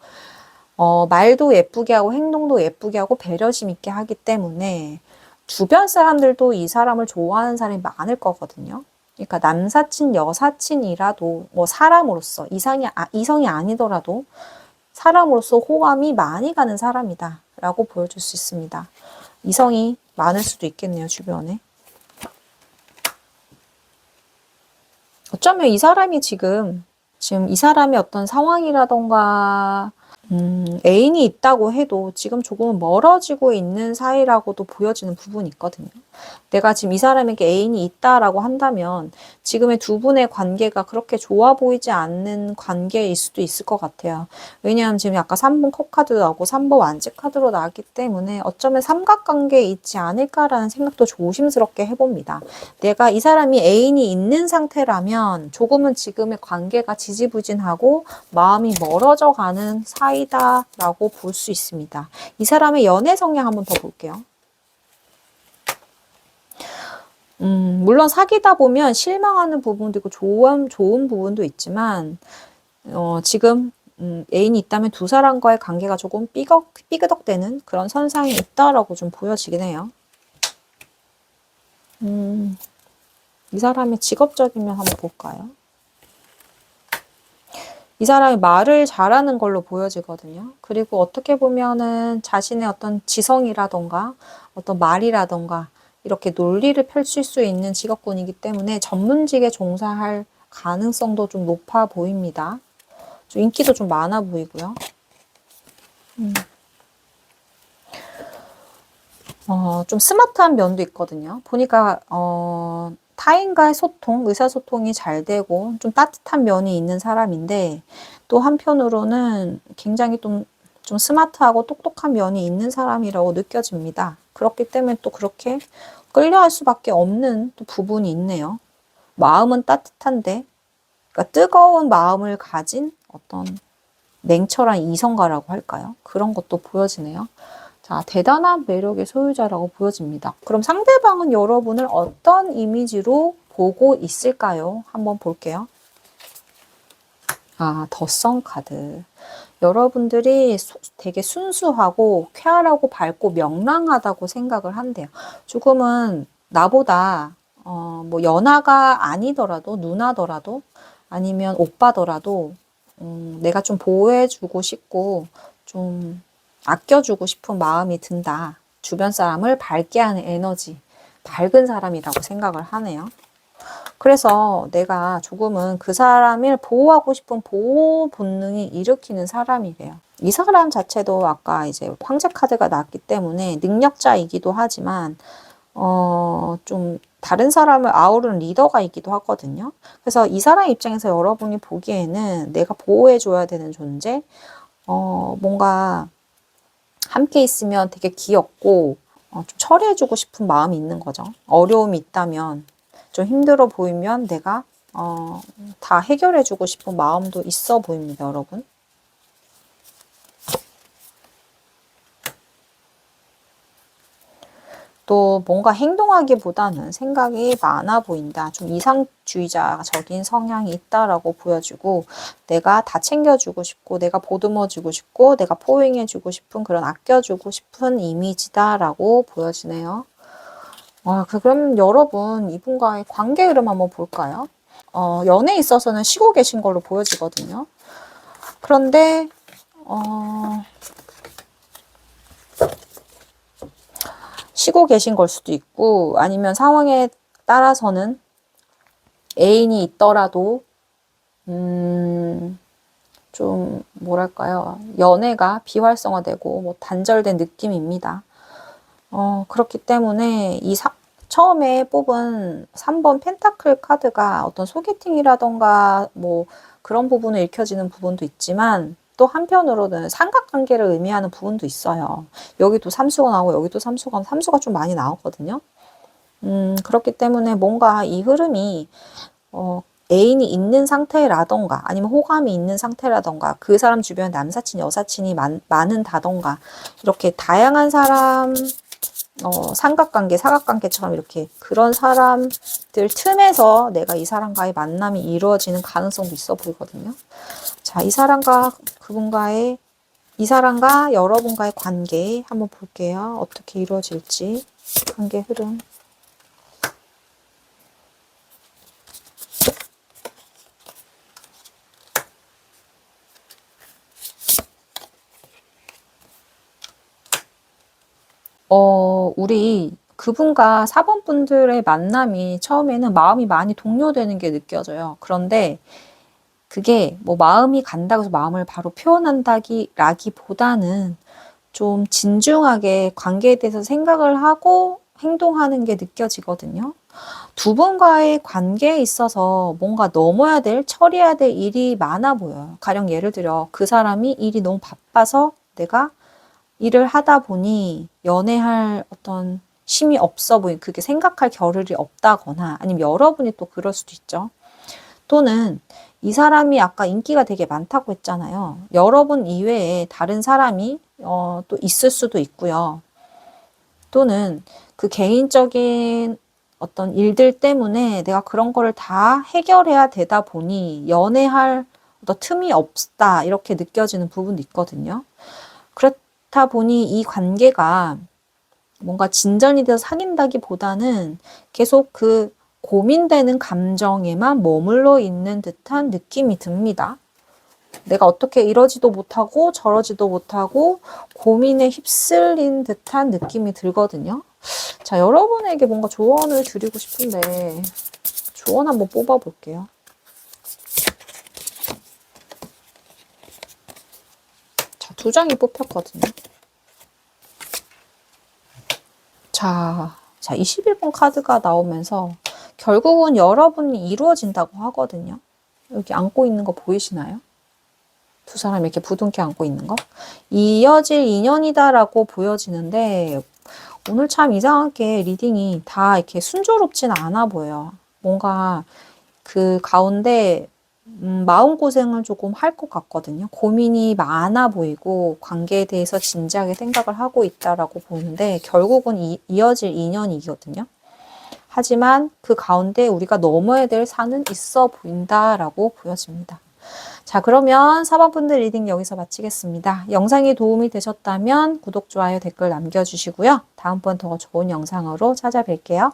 말도 예쁘게 하고 행동도 예쁘게 하고 배려심 있게 하기 때문에 주변 사람들도 이 사람을 좋아하는 사람이 많을 거거든요. 그러니까 남사친, 여사친이라도 뭐 사람으로서 이성이 아니더라도 사람으로서 호감이 많이 가는 사람이다 라고 보여줄 수 있습니다. 이성이 많을 수도 있겠네요, 주변에. 어쩌면 이 사람이 지금 이 사람의 어떤 상황이라던가 애인이 있다고 해도 지금 조금은 멀어지고 있는 사이라고도 보여지는 부분이 있거든요. 내가 지금 이 사람에게 애인이 있다라고 한다면 지금의 두 분의 관계가 그렇게 좋아 보이지 않는 관계일 수도 있을 것 같아요. 왜냐하면 지금 아까 3번 컵 카드도 나오고 3번 완지 카드로 나왔기 때문에 어쩌면 삼각관계에 있지 않을까라는 생각도 조심스럽게 해봅니다. 내가 이 사람이 애인이 있는 상태라면 조금은 지금의 관계가 지지부진하고 마음이 멀어져 가는 사이다라고 볼 수 있습니다. 이 사람의 연애 성향 한번 더 볼게요. 물론 사귀다 보면 실망하는 부분도 있고 좋은 부분도 있지만 지금 애인이 있다면 두 사람과의 관계가 조금 삐그덕대는 그런 선상이 있다라고 좀 보여지긴 해요. 이 사람의 직업적인 면 한번 볼까요? 이 사람이 말을 잘하는 걸로 보여지거든요. 그리고 어떻게 보면은 자신의 어떤 지성이라던가 어떤 말이라던가 이렇게 논리를 펼칠 수 있는 직업군이기 때문에 전문직에 종사할 가능성도 좀 높아 보입니다. 좀 인기도 좀 많아 보이고요. 좀 스마트한 면도 있거든요. 보니까 타인과의 소통, 의사소통이 잘 되고 좀 따뜻한 면이 있는 사람인데 또 한편으로는 굉장히 좀 스마트하고 똑똑한 면이 있는 사람이라고 느껴집니다. 그렇기 때문에 또 그렇게 끌려할 수밖에 없는 또 부분이 있네요. 마음은 따뜻한데 그러니까 뜨거운 마음을 가진 어떤 냉철한 이성가라고 할까요? 그런 것도 보여지네요. 자, 대단한 매력의 소유자라고 보여집니다. 그럼 상대방은 여러분을 어떤 이미지로 보고 있을까요? 한번 볼게요. 더선 카드. 여러분들이 되게 순수하고 쾌활하고 밝고 명랑하다고 생각을 한대요. 조금은 나보다 뭐 연하가 아니더라도 누나더라도 아니면 오빠더라도 내가 좀 보호해주고 싶고 좀 아껴주고 싶은 마음이 든다. 주변 사람을 밝게 하는 에너지, 밝은 사람이라고 생각을 하네요. 그래서 내가 조금은 그 사람을 보호하고 싶은 보호 본능이 일으키는 사람이래요. 이 사람 자체도 아까 이제 황제 카드가 나왔기 때문에 능력자이기도 하지만 좀 다른 사람을 아우르는 리더가이기도 하거든요. 그래서 이 사람 입장에서 여러분이 보기에는 내가 보호해줘야 되는 존재, 뭔가 함께 있으면 되게 귀엽고 좀 처리해주고 싶은 마음이 있는 거죠. 어려움이 있다면, 좀 힘들어 보이면 내가 다 해결해주고 싶은 마음도 있어 보입니다, 여러분. 또 뭔가 행동하기보다는 생각이 많아 보인다. 좀 이상주의자적인 성향이 있다라고 보여지고, 내가 다 챙겨주고 싶고, 내가 보듬어주고 싶고, 내가 포용해주고 싶은 그런 아껴주고 싶은 이미지다라고 보여지네요. 그럼 여러분 이분과의 관계 흐름 한번 볼까요? 연애에 있어서는 쉬고 계신 걸로 보여지거든요. 그런데 쉬고 계신 걸 수도 있고, 아니면 상황에 따라서는 애인이 있더라도 좀 뭐랄까요, 연애가 비활성화되고 뭐 단절된 느낌입니다. 그렇기 때문에 처음에 뽑은 3번 펜타클 카드가 어떤 소개팅이라던가 뭐 그런 부분을 읽혀지는 부분도 있지만, 또 한편으로는 삼각관계를 의미하는 부분도 있어요. 여기도 삼수가 나오고 여기도 삼수가 좀 많이 나오거든요. 그렇기 때문에 뭔가 이 흐름이 애인이 있는 상태라던가 아니면 호감이 있는 상태라던가 그 사람 주변에 남사친, 여사친이 많은다던가 이렇게 다양한 사람 삼각관계, 사각관계처럼 이렇게 그런 사람들 틈에서 내가 이 사람과의 만남이 이루어지는 가능성도 있어 보이거든요. 자, 이 사람과 여러분과의 관계 한번 볼게요. 어떻게 이루어질지, 관계 흐름. 우리 그분과 4번 분들의 만남이 처음에는 마음이 많이 동요되는 게 느껴져요. 그런데 그게 뭐 마음이 간다고 해서 마음을 바로 표현한다기보다는 좀 진중하게 관계에 대해서 생각을 하고 행동하는 게 느껴지거든요. 두 분과의 관계에 있어서 뭔가 넘어야 될, 처리해야 될 일이 많아 보여요. 가령 예를 들어 그 사람이 일이 너무 바빠서 내가 일을 하다 보니 연애할 어떤 힘이 없어 보인, 그게 생각할 겨를이 없다거나, 아니면 여러분이 또 그럴 수도 있죠. 또는 이 사람이 아까 인기가 되게 많다고 했잖아요. 여러분 이외에 다른 사람이 또 있을 수도 있고요. 또는 그 개인적인 어떤 일들 때문에 내가 그런 거를 다 해결해야 되다 보니 연애할 어떤 틈이 없다, 이렇게 느껴지는 부분도 있거든요. 그렇다 보니 이 관계가 뭔가 진전이 돼서 사귄다기보다는 계속 그 고민되는 감정에만 머물러 있는 듯한 느낌이 듭니다. 내가 어떻게 이러지도 못하고 저러지도 못하고 고민에 휩쓸린 듯한 느낌이 들거든요. 자, 여러분에게 뭔가 조언을 드리고 싶은데 조언 한번 뽑아볼게요. 자, 2장이 뽑혔거든요. 자, 21번 카드가 나오면서 결국은 여러분이 이루어진다고 하거든요. 여기 안고 있는 거 보이시나요? 두 사람이 이렇게 부둥켜 안고 있는 거. 이어질 인연이다라고 보여지는데, 오늘 참 이상하게 리딩이 다 이렇게 순조롭지는 않아 보여요. 뭔가 그 가운데 마음고생을 조금 할 것 같거든요. 고민이 많아 보이고 관계에 대해서 진지하게 생각을 하고 있다라고 보는데, 결국은 이어질 인연이거든요. 하지만 그 가운데 우리가 넘어야 될 산은 있어 보인다라고 보여집니다. 자, 그러면 4번 분들 리딩 여기서 마치겠습니다. 영상이 도움이 되셨다면 구독, 좋아요, 댓글 남겨주시고요. 다음번 더 좋은 영상으로 찾아뵐게요.